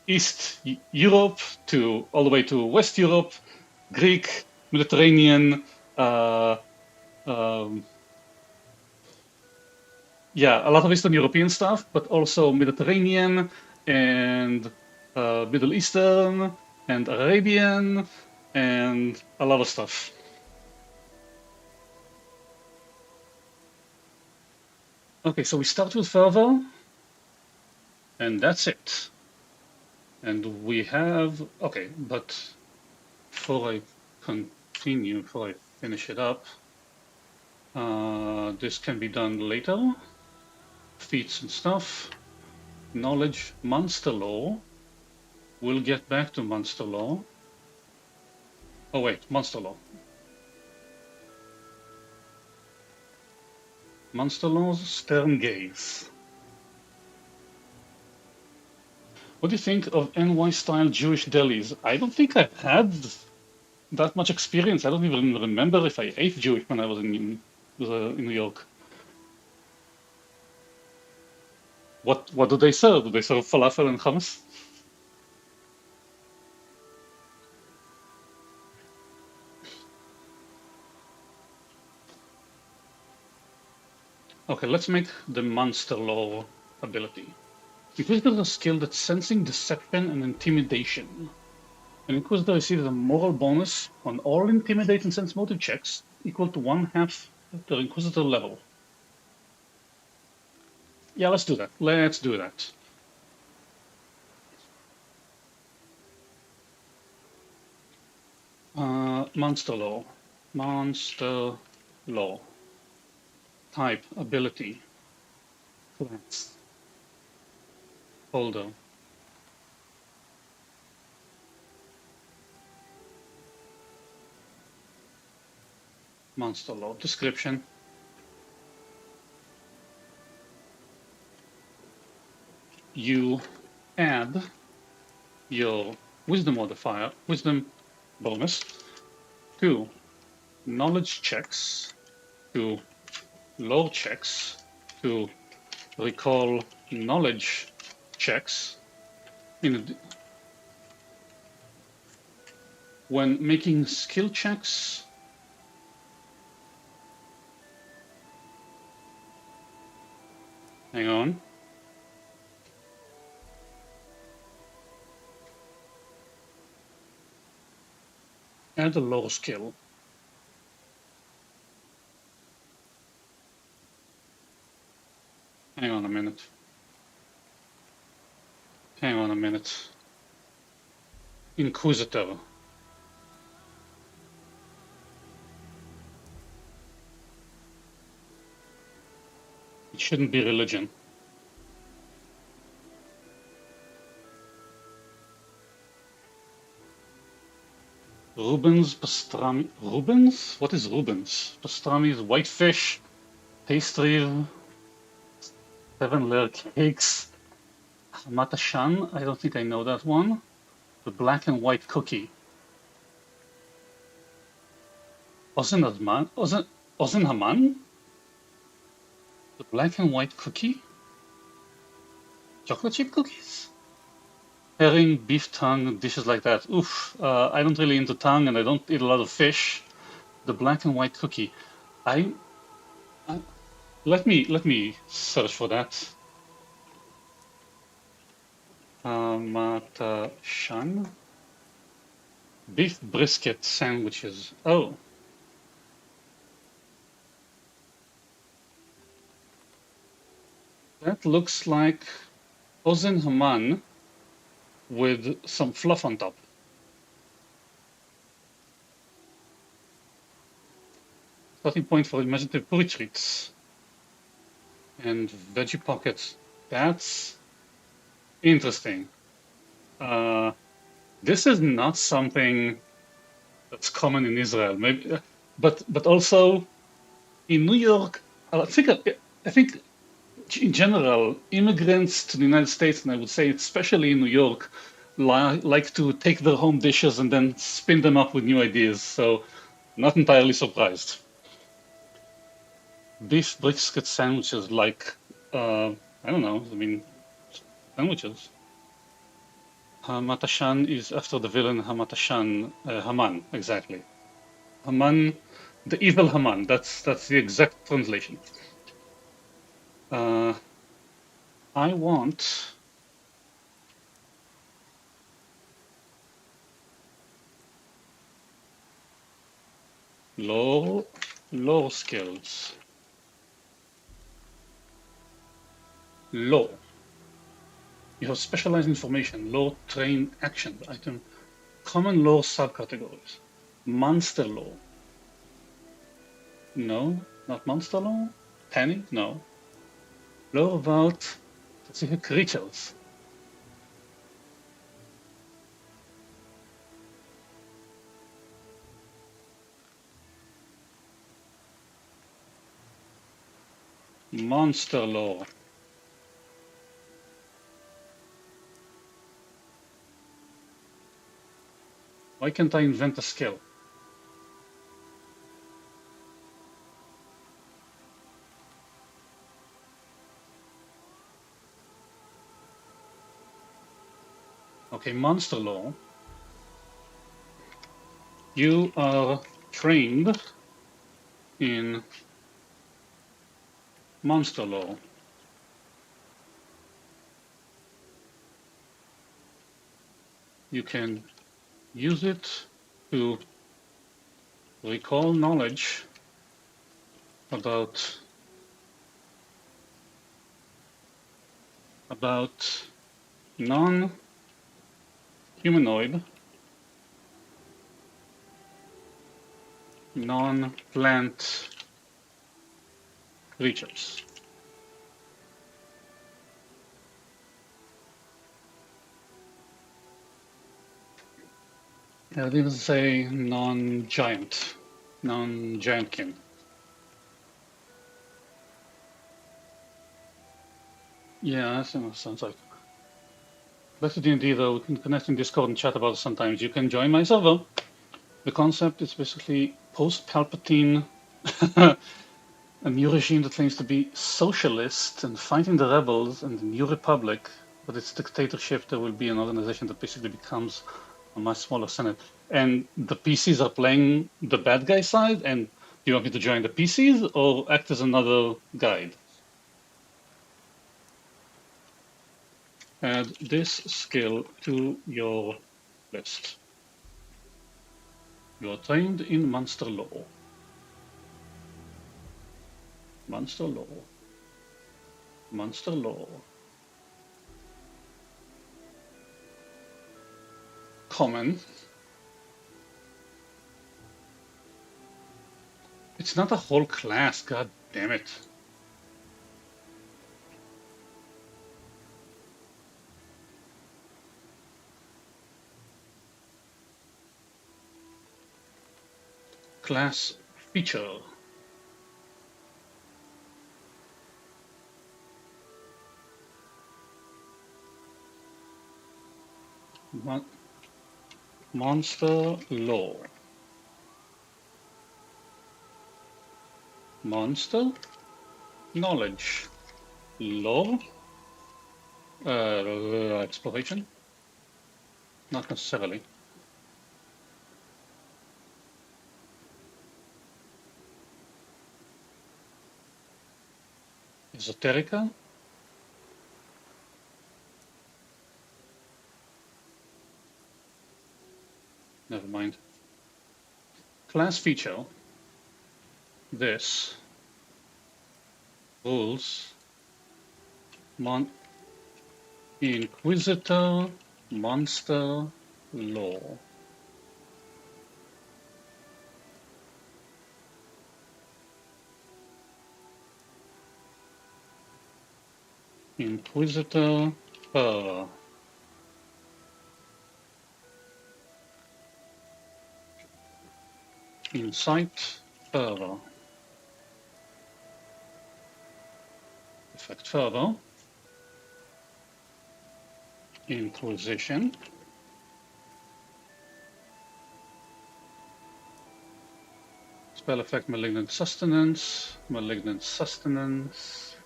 East Europe to all the way to West Europe, Greek, Mediterranean, yeah, a lot of Eastern European stuff, but also Mediterranean and Middle Eastern and Arabian and a lot of stuff. Okay, so we start with fervor, and that's it. And we have, okay, but before I continue, before I finish it up, this can be done later. Feats and stuff. Knowledge, monster law. We'll get back to monster law. Oh wait, monster law. Monster laws, stern gaze. What do you think of NY-style Jewish delis? I don't think I've had that much experience. I don't even remember if I ate Jewish when I was in New York. What do they serve? Do they serve falafel and hummus? Okay, let's make the monster law ability. Inquisitor is a skill that's sensing deception and intimidation. An Inquisitor receives a moral bonus on all intimidate and sense motive checks equal to 1/2 their Inquisitor level. Yeah, let's do that. Let's do that. Monster law. Monster law. Type, ability. Class. Folder. Monster law. Description. you add your wisdom modifier, wisdom bonus, to knowledge checks, to lore checks, to recall knowledge checks. When making skill checks, hang on. Add a lore skill. Hang on a minute. Hang on a minute. Inquisitor. It shouldn't be religion. Rubens, pastrami. Rubens? What is Rubens? Pastrami is whitefish, pastry, 7-layer cakes. Matashan, I don't think I know that one. The black and white cookie. Ozen Haman? The black and white cookie? Chocolate chip cookies? Herring, beef tongue, dishes like that. Oof, I don't really into tongue and I don't eat a lot of fish. The black and white cookie. I let me search for that. Matashan. Beef brisket sandwiches. Oh. That looks like Ozen Haman with some fluff on top. Starting point for imaginative puri treats. And veggie pockets. That's interesting. This is not something that's common in Israel. Maybe, but also in New York. I think in general, immigrants to the United States, and I would say especially in New York, like to take their home dishes and then spin them up with new ideas. So, not entirely surprised. Beef brisket sandwiches, like I don't know. I mean, sandwiches. Hamatashan is after the villain Hamatashan, Haman, exactly. Haman, the evil Haman. That's the exact translation. I want lore skills. Lore. You have specialized information. Lore train action item. Common lore subcategories. Monster lore. No, not monster lore. Panic? No. Lore about specific creatures. Monster lore. Why can't I invent a skill? Okay, monster lore. You are trained in monster lore. You can use it to recall knowledge about non-humanoid, non-plant creatures. I didn't say non-giant, non-giantkin. Yeah, that sounds like Back to D&D though, we can connect in Discord and chat about it sometimes. You can join my server. The concept is basically post-Palpatine, a new regime that claims to be socialist and fighting the rebels and the New Republic, but its dictatorship. There will be an organization that basically becomes a much smaller senate. And the PCs are playing the bad guy side, and do you want me to join the PCs or act as another guide? Add this skill to your list. You are trained in monster lore. Monster lore. Monster lore. Common. It's not a whole class, god damn it. Class feature. Monster lore. Monster knowledge. Lore. Exploration. Not necessarily. Esoterica. Never mind. Class feature. This. Rules. Inquisitor. Monster lore. Inquisitor. Insight. Effect further. Inquisition. Spell effect malignant sustenance. Malignant sustenance.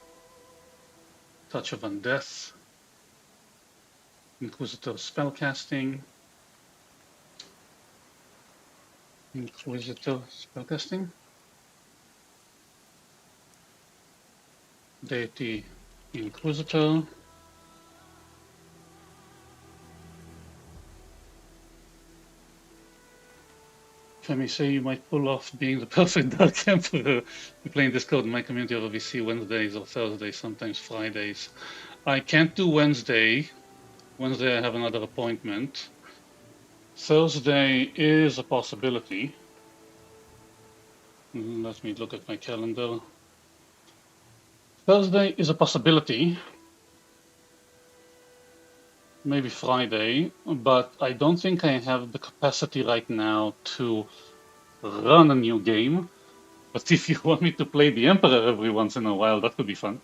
Touch of undeath. Inquisitor spellcasting. Inquisitor spellcasting. Deity Inquisitor. If I may say, you might pull off being the perfect Dark Emperor. We play in Discord in my community over VC Wednesdays or Thursdays, sometimes Fridays. I can't do Wednesday. Wednesday I have another appointment. Thursday is a possibility. Let me look at my calendar. Thursday is a possibility. Maybe Friday, but I don't think I have the capacity right now to run a new game. But if you want me to play the Emperor every once in a while, that could be fun.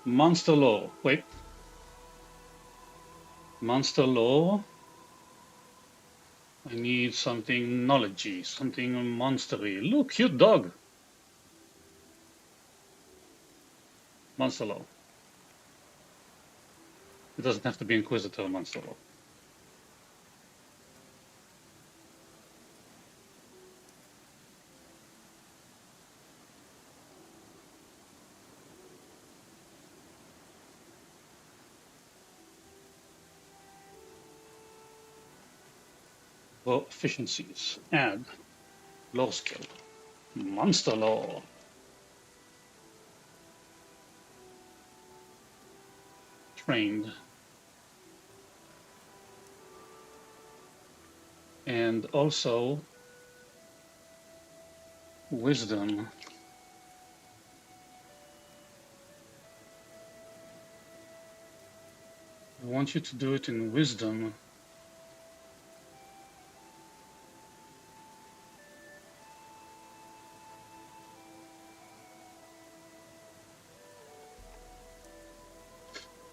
Monster lore. Wait. Monster lore. I need something knowledgey, something monstery. Look, cute dog. Monster lore. It doesn't have to be Inquisitor or monster lore. Efficiencies. Add. Lore skill. Monster lore. Trained. And also wisdom. I want you to do it in wisdom.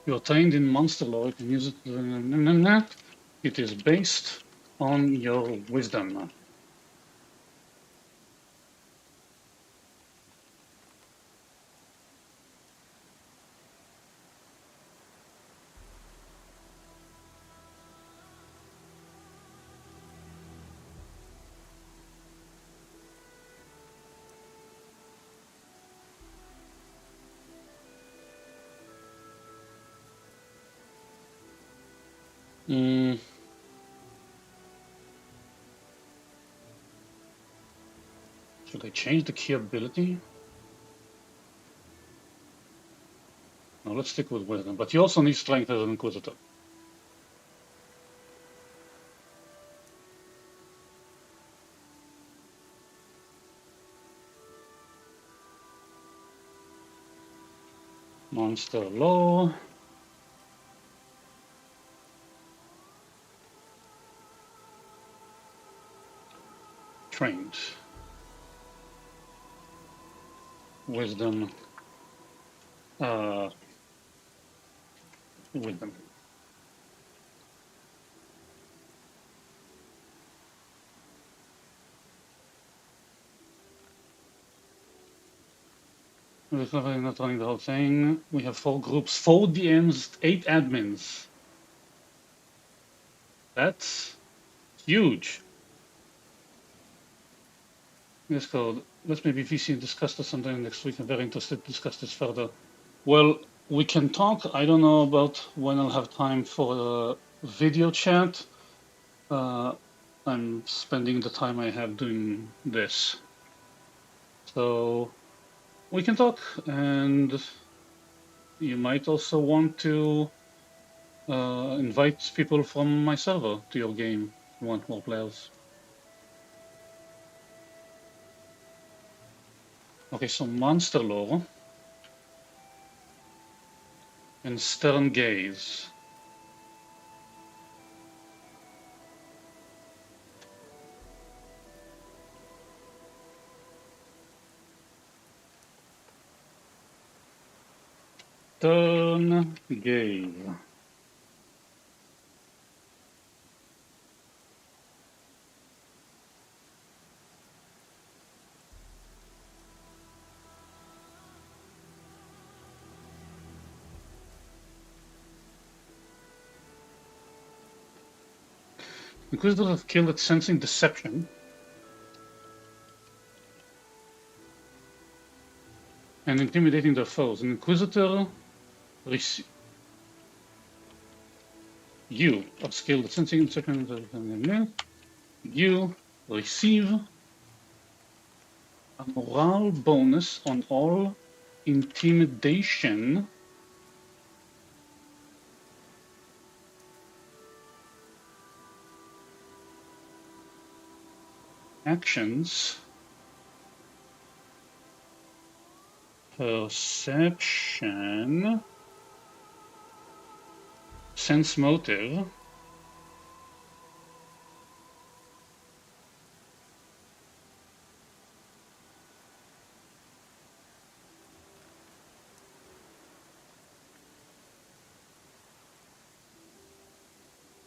You're trained in monster lore. You can use it. It is based on your wisdom. Mm. Should I change the key ability? No, let's stick with wisdom. But you also need strength as an inquisitor. Monster lore. Trained. Wisdom. Wisdom. We're not running the whole thing. We have 4 groups, 4 DMs, 8 admins. That's huge. Discord. Let's maybe VC and discuss this sometime next week. I'm very interested to discuss this further. Well, we can talk. I don't know about when I'll have time for a video chat. I'm spending the time I have doing this. So we can talk, and you might also want to invite people from my server to your game if you want more players. Okay, so monster lore and stern gaze. Stern gaze. Inquisitors have killed at sensing deception and intimidating their foes. An Inquisitor you are skilled at sensing deception. You receive a morale bonus on all intimidation actions. Perception, sense motive,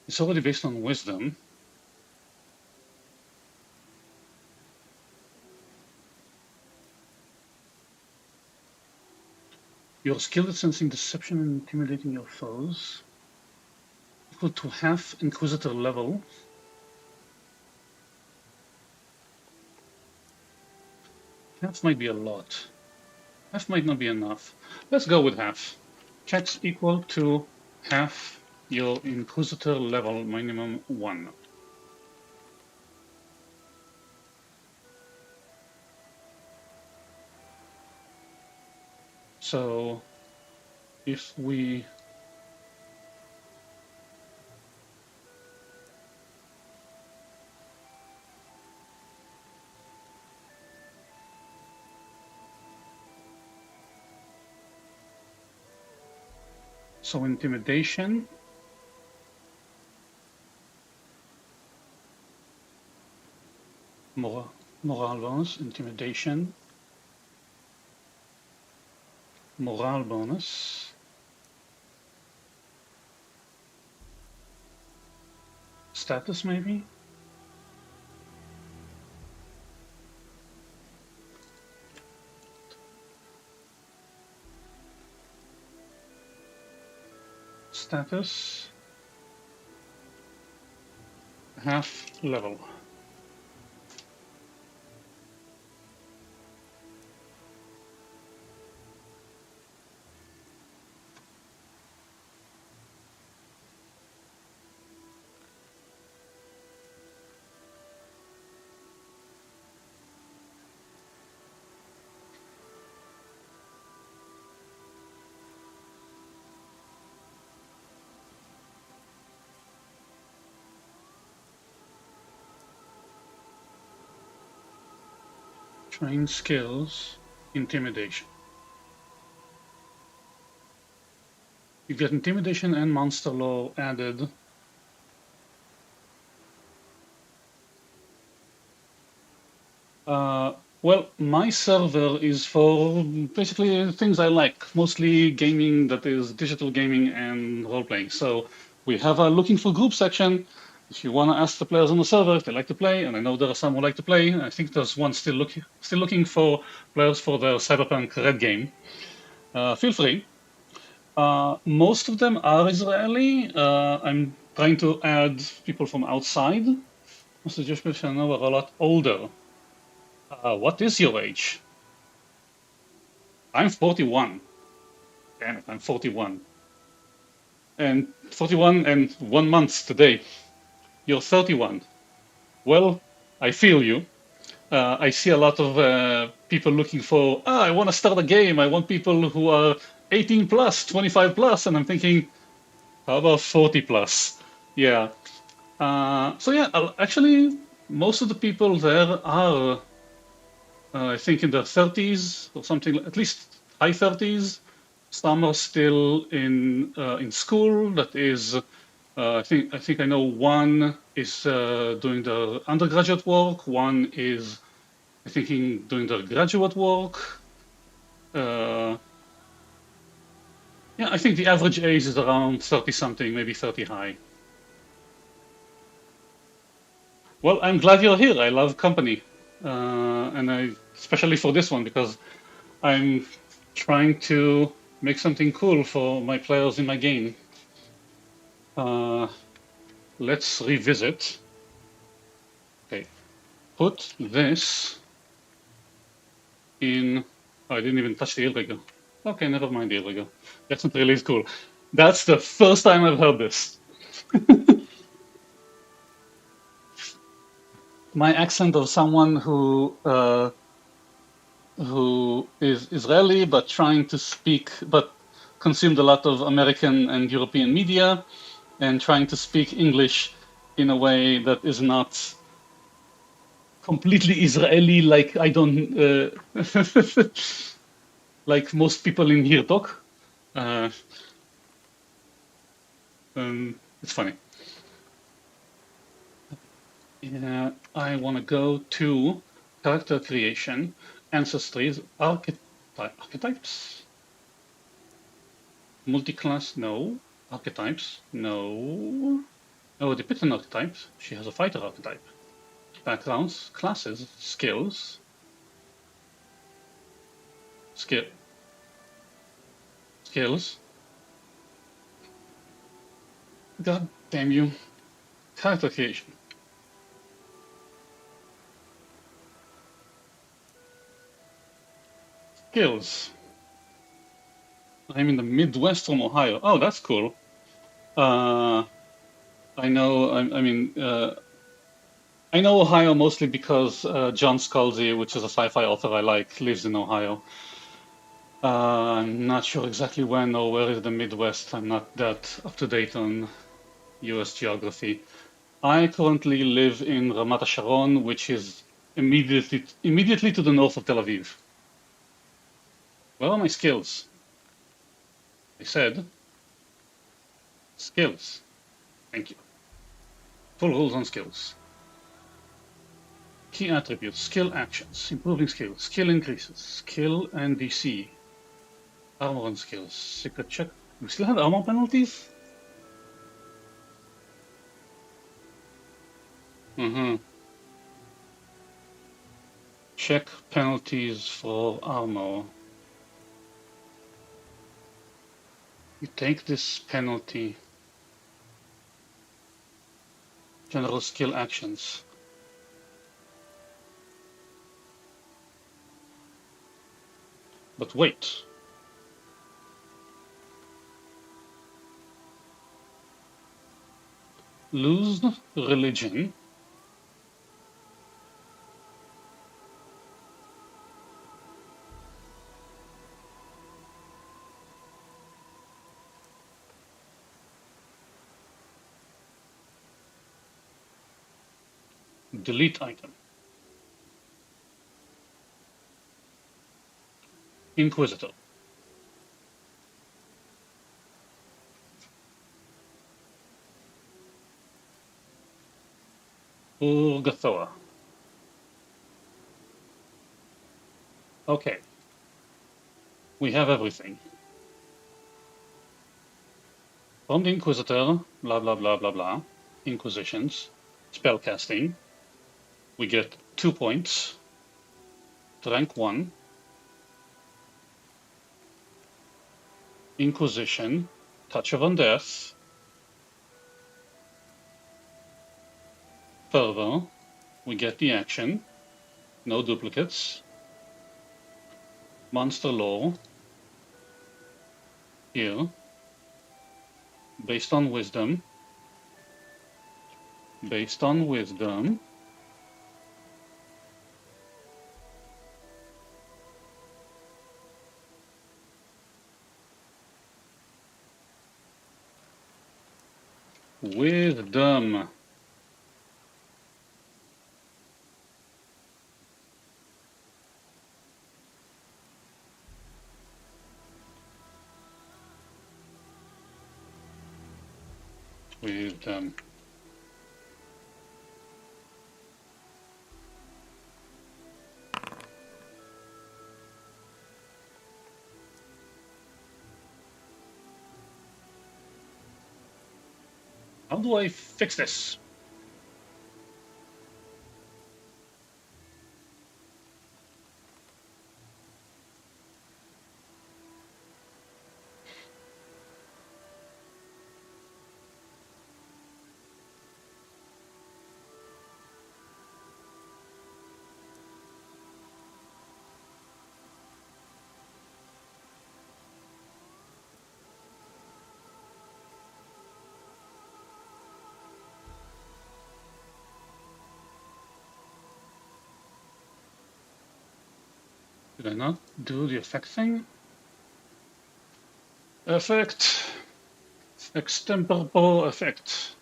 it's already based on wisdom. You're skilled at sensing deception and intimidating your foes. Equal to half Inquisitor level. Half might be a lot. Half might not be enough. Let's go with half. Checks equal to half your Inquisitor level, minimum 1. So if we so intimidation, morale bonus, intimidation, morale bonus, status, maybe? Status. Half level. Train skills, intimidation. You get intimidation and monster lore added. Well, my server is for basically things I like, mostly gaming that is digital gaming and role-playing. So we have a looking for group section. If you want to ask the players on the server if they like to play, and I know there are some who like to play. I think there's one still looking for players for their Cyberpunk Red game. Feel free. Most of them are Israeli. I'm trying to add people from outside. Most of the Jewish people I know are a lot older. What is your age? I'm 41. Damn it, I'm 41. And 41 and 1 month today. You're 31. Well, I feel you. I see a lot of people looking for, I want to start a game. I want people who are 18 plus, 25 plus. And I'm thinking, how about 40 plus? Yeah. So yeah, actually, most of the people there are, I think, in their 30s or something, at least high 30s. Some are still in school. That is, I think I know one is doing their undergraduate work. One is, I think, doing their graduate work. Yeah, I think the average age is around 30 something, maybe 30 high. Well, I'm glad you're here. I love company, and especially for this one because I'm trying to make something cool for my players in my game. Let's revisit. Okay, put this in. Oh, I didn't even touch the irrigger. Okay, never mind the irrigger. That's not really cool. That's the first time I've heard this. My accent of someone who is Israeli but trying to speak, but consumed a lot of American and European media, and trying to speak English in a way that is not completely Israeli, like I don't, like most people in here talk. Uh, it's funny. Yeah, I want to go to character creation, ancestries, archetypes, multi-class, no, archetypes, no. Oh, the Python archetype, she has a fighter archetype. Backgrounds, classes, skills, skills. God damn you. Character creation. Skills. I'm in the Midwest from Ohio. Oh, that's cool. I know, I know Ohio mostly because John Scalzi, which is a sci-fi author I like, lives in Ohio. I'm not sure exactly when or where is the Midwest. I'm not that up to date on US geography. I currently live in Ramat HaSharon, which is immediately to the north of Tel Aviv. Where are my skills? I said skills. Thank you. Full rules on skills. Key attributes, skill actions, improving skills, skill increases, skill and DC, armor and skills, secret check. We still have armor penalties? Mm-hmm. Check penalties for armor. You take this penalty. General skill actions. But wait. Lose religion. Delete item. Inquisitor. Urgathoa. Okay. We have everything. From the Inquisitor, blah blah blah blah blah. Inquisitions. Spellcasting. We get 2 points. Rank 1. Inquisition. Touch of Undeath. Further, we get the action. No duplicates. Monster lore. Here. Based on wisdom. Based on wisdom. Wisdom. Wisdom. How do I fix this? Did I not do the effect thing? Effect. Extemporable effect.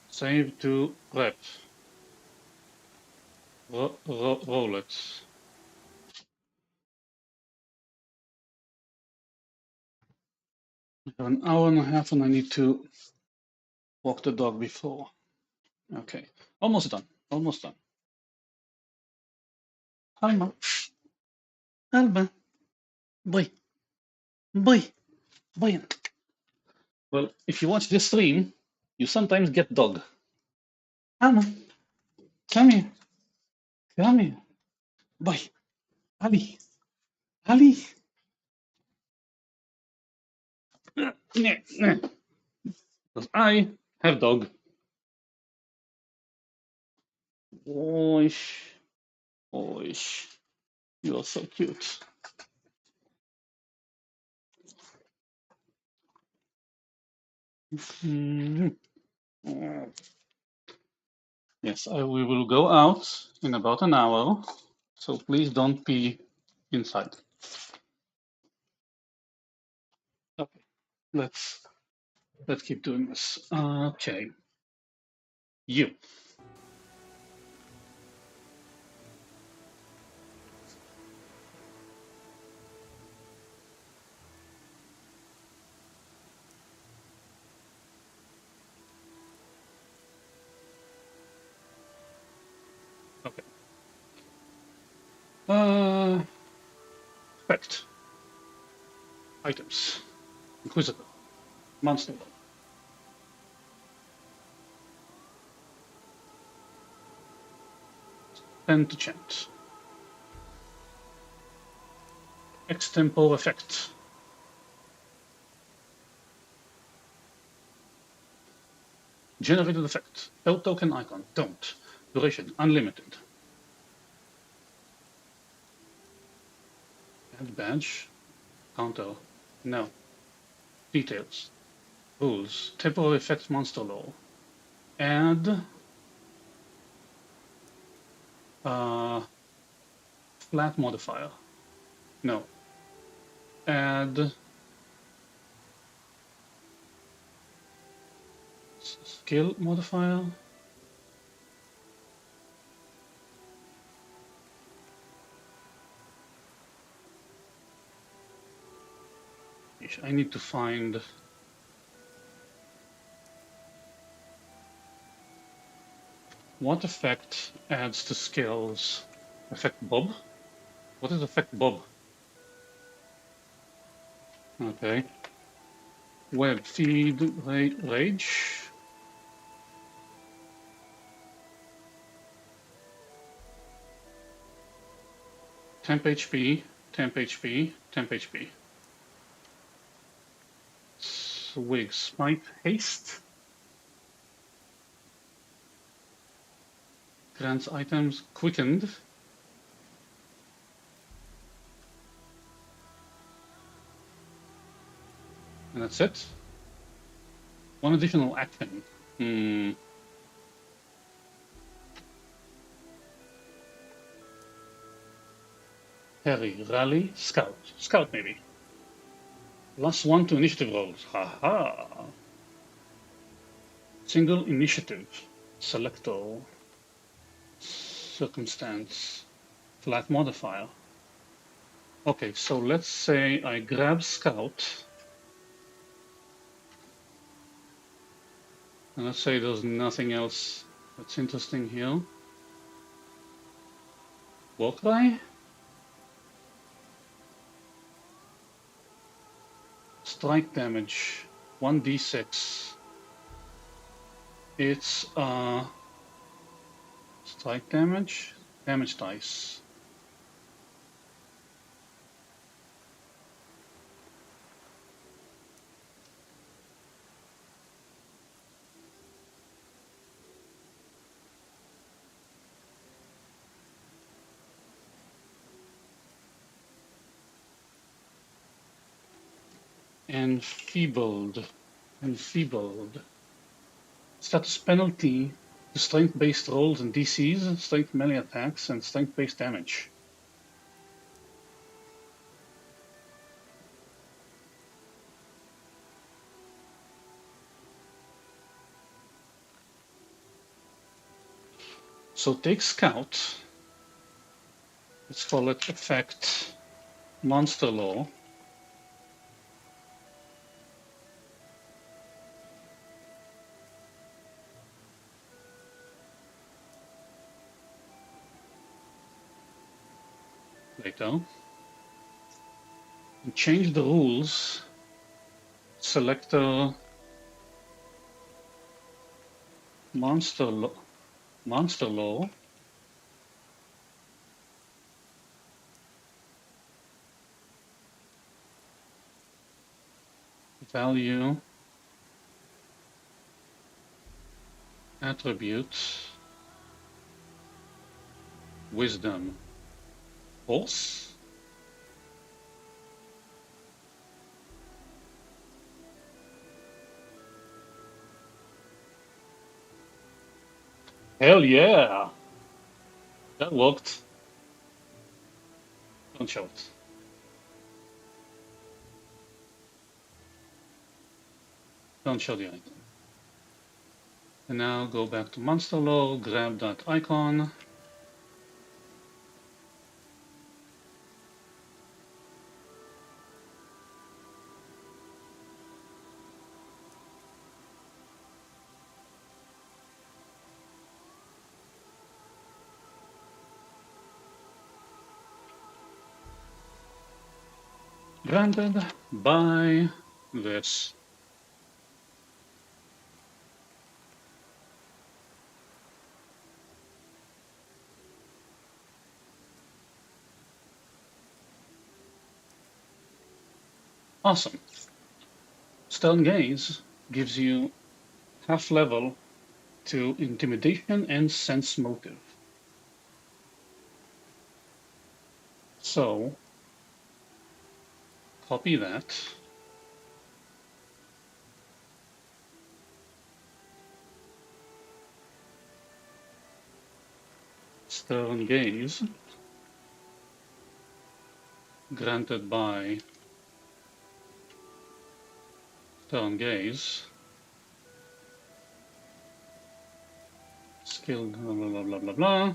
Save to prep. Roll it. I have an hour and a half and I need to walk the dog before. Okay. Almost done. Almost done. Alma. Alma. Boy. Boy. Boy. Well, if you watch this stream, you sometimes get dog. Alma. Come here. Come here. Boy. Ali. Ali. Because I have dog. Oish. Oish. You're so cute. Mhm. Yes, we will go out in about an hour, so please don't pee inside. Okay, let's keep doing this. Okay, you. Okay. effect. Items. Inquisitor. Monster. Pen to chant. Extempore effect. Generated effect. Spell token icon. Don't. Duration. Unlimited. Add badge. Counter. No. Details. Rules. Temporary effect monster law. Add flat modifier. No. Add skill modifier. I need to find what effect adds to skills. Effect Bob? What is effect Bob? Okay. Web feed rage. Temp HP, temp HP, temp HP. Swig smite haste. Grants items quickened. And that's it. One additional action. Harry, rally, scout. Scout maybe. +1 to initiative rolls. Haha. Single initiative. Select all. Circumstance. Flat modifier. Okay, so let's say I grab scout. And let's say there's nothing else that's interesting here. Warcry? Strike damage, 1d6. It's strike damage dice. Enfeebled. Status penalty to strength-based rolls and DCs, strength melee attacks, and strength-based damage. So take scout. Let's call it effect monster law. Later. And change the rules. Selector monster law. Value attribute wisdom force. Hell yeah, that worked. Don't show it. Don't show the item. And now go back to monster law, grab that icon. Granted by this. Awesome. Stern Gaze gives you half level to Intimidation and Sense Motive. So, copy that. Stern Gaze, granted by Stern Gaze. Skill, blah, blah, blah, blah, blah, blah.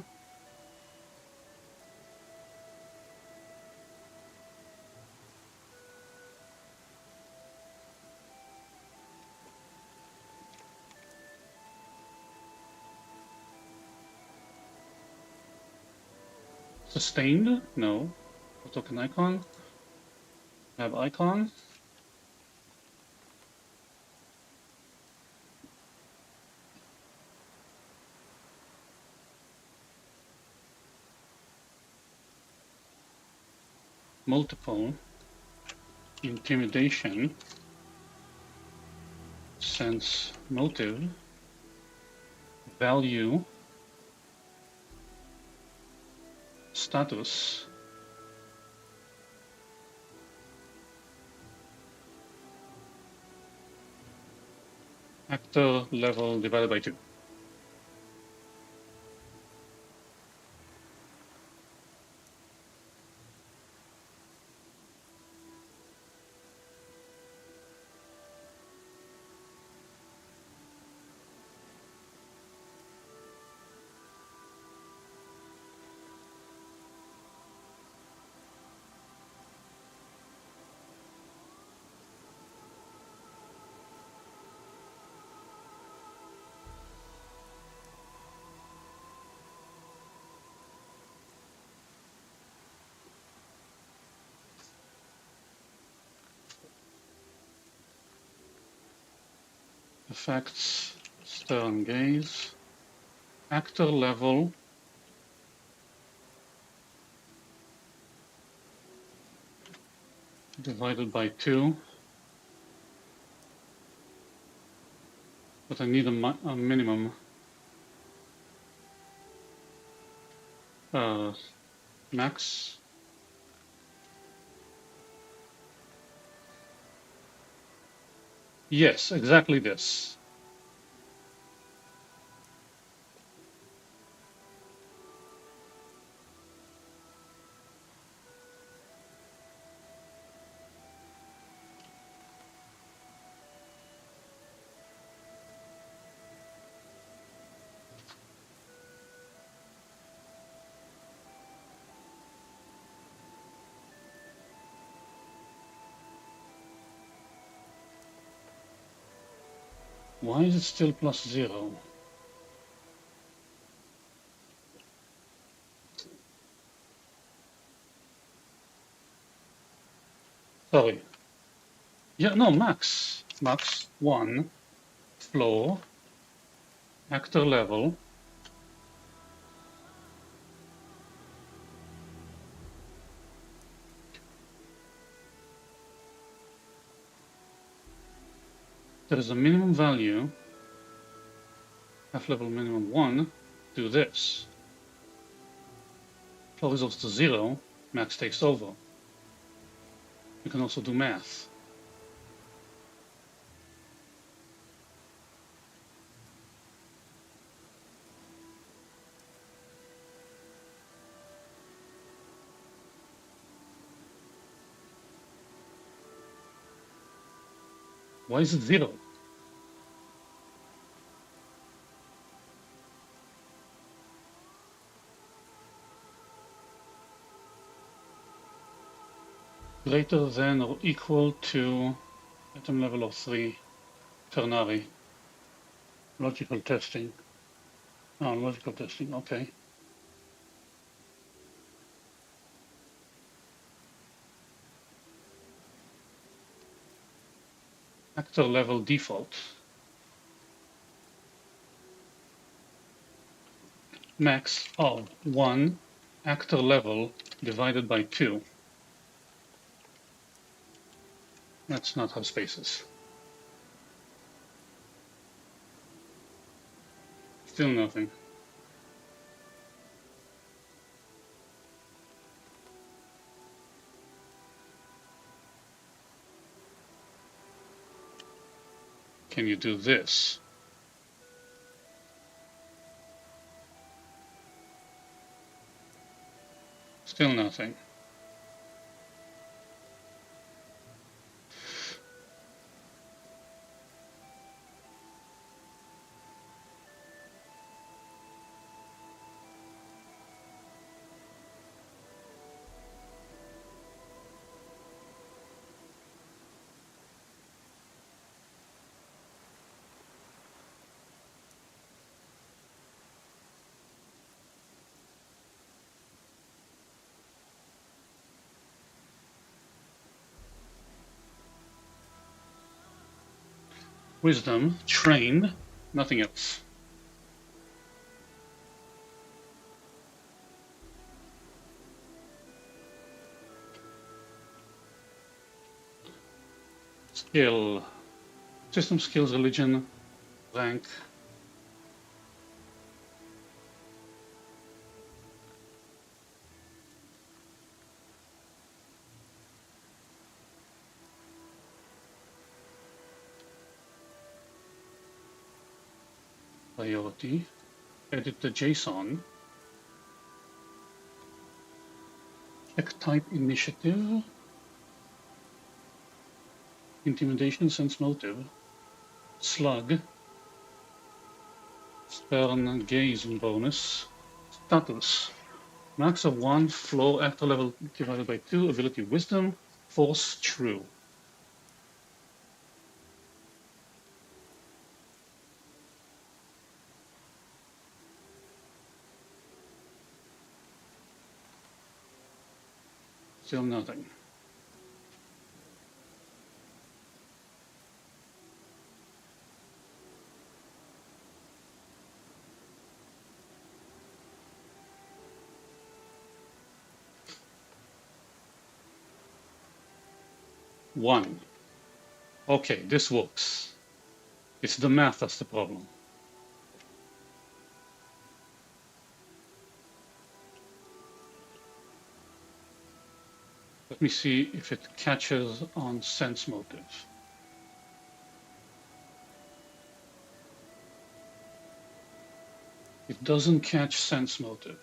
Sustained? No. Token icon. Have icon. Multiple. Intimidation. Sense motive. Value. Status. Actor level divided by 2. Effects, Stern Gaze, actor level, divided by 2, but I need a minimum max. Yes, exactly this. Why is it still +0? Sorry. Yeah, no, max. Max 1, floor, actor level. There is a minimum value, half level minimum 1, do this. Floor resolves to 0, max takes over. You can also do math. Why is it 0? Greater than or equal to item level of 3, ternary. Logical testing. Oh, logical testing, okay. actor level default. Max of 1 actor level divided by 2. That's not how spaces. Still nothing. Can you do this? Still nothing. Wisdom, trained, nothing else. Skill, system skills, religion, rank. Priority, edit the JSON, check type initiative, intimidation sense motive, slug, stern gaze bonus, status, max of 1 floor actor level divided by 2, ability wisdom, force true. Still nothing. One. Okay, this works. It's the math that's the problem. Let me see if it catches on sense motive. It doesn't catch sense motive.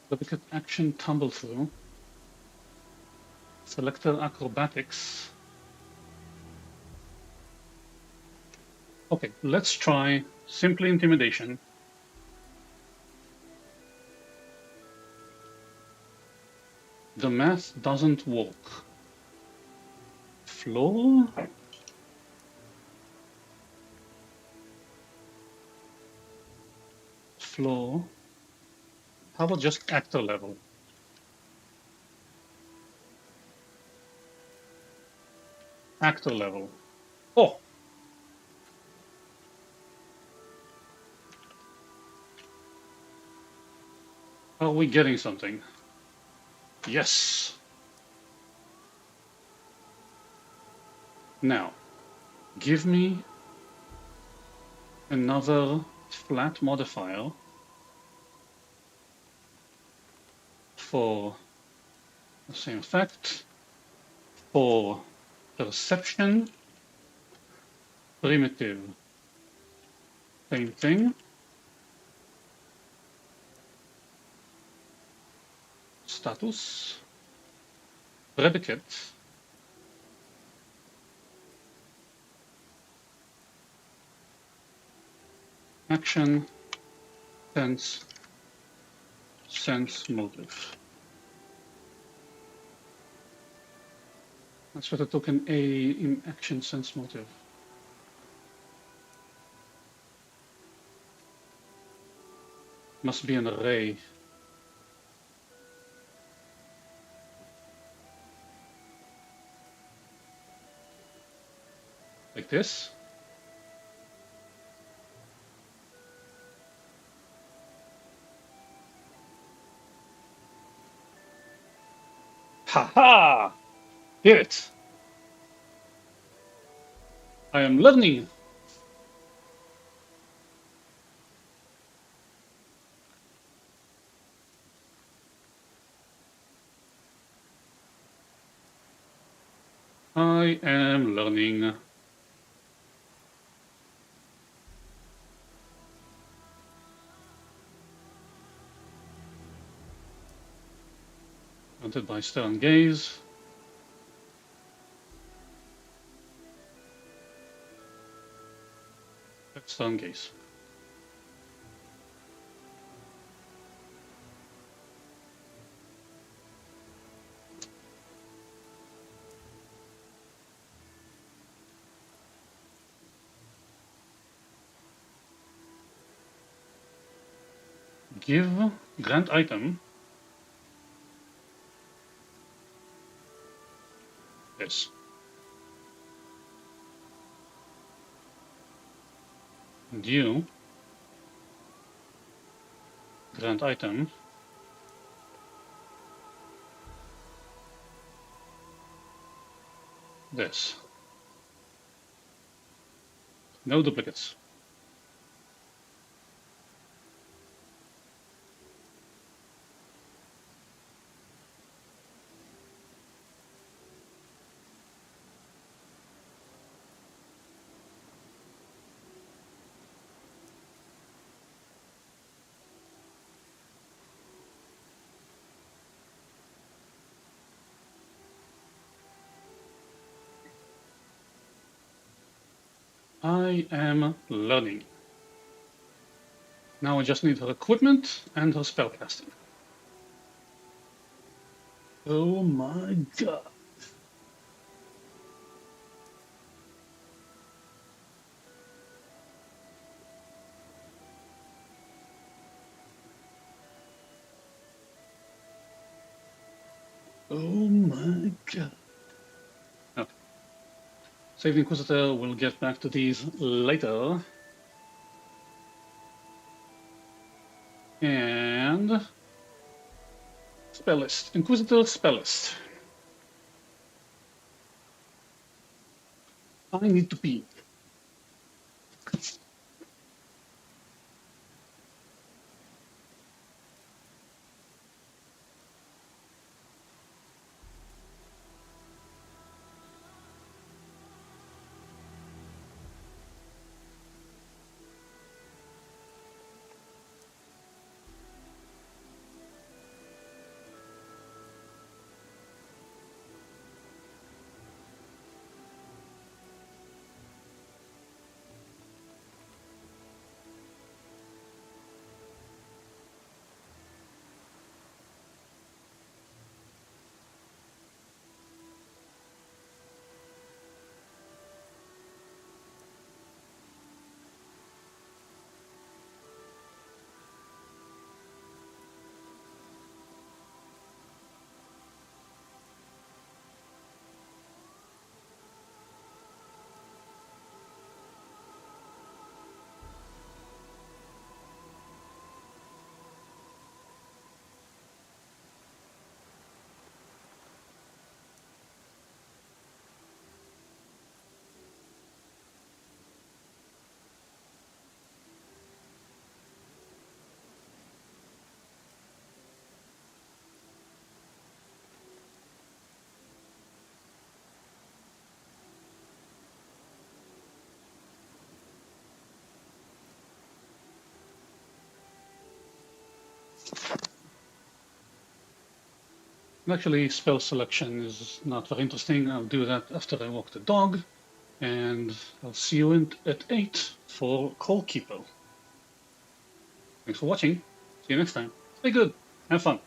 Duplicate action tumble through. Selector acrobatics. Okay, let's try simply intimidation. The math doesn't work. Floor? Floor. How about just actor level? Actor level. Oh! Are we getting something? Yes! Now, give me another flat modifier for the same effect. For perception, primitive, same thing. Status, predicate, action, sense motive. Let's put a token A in action sense motive. Must be an array. Like this. Haha! Did it! I am learning! I am learning. Haunted by stern gaze. Stern gaze. Give grant item. Yes. And you grant item. This. No duplicates. I am learning. Now I just need her equipment and her spellcasting. Oh my god. Oh my god. Okay. Save the Inquisitor, we'll get back to these later. And spell list. Inquisitor spell list. I need to pee. Actually, spell selection is not very interesting. I'll do that after I walk the dog. And I'll see you at 8 for Call Keeper. Thanks for watching. See you next time. Stay good. Have fun.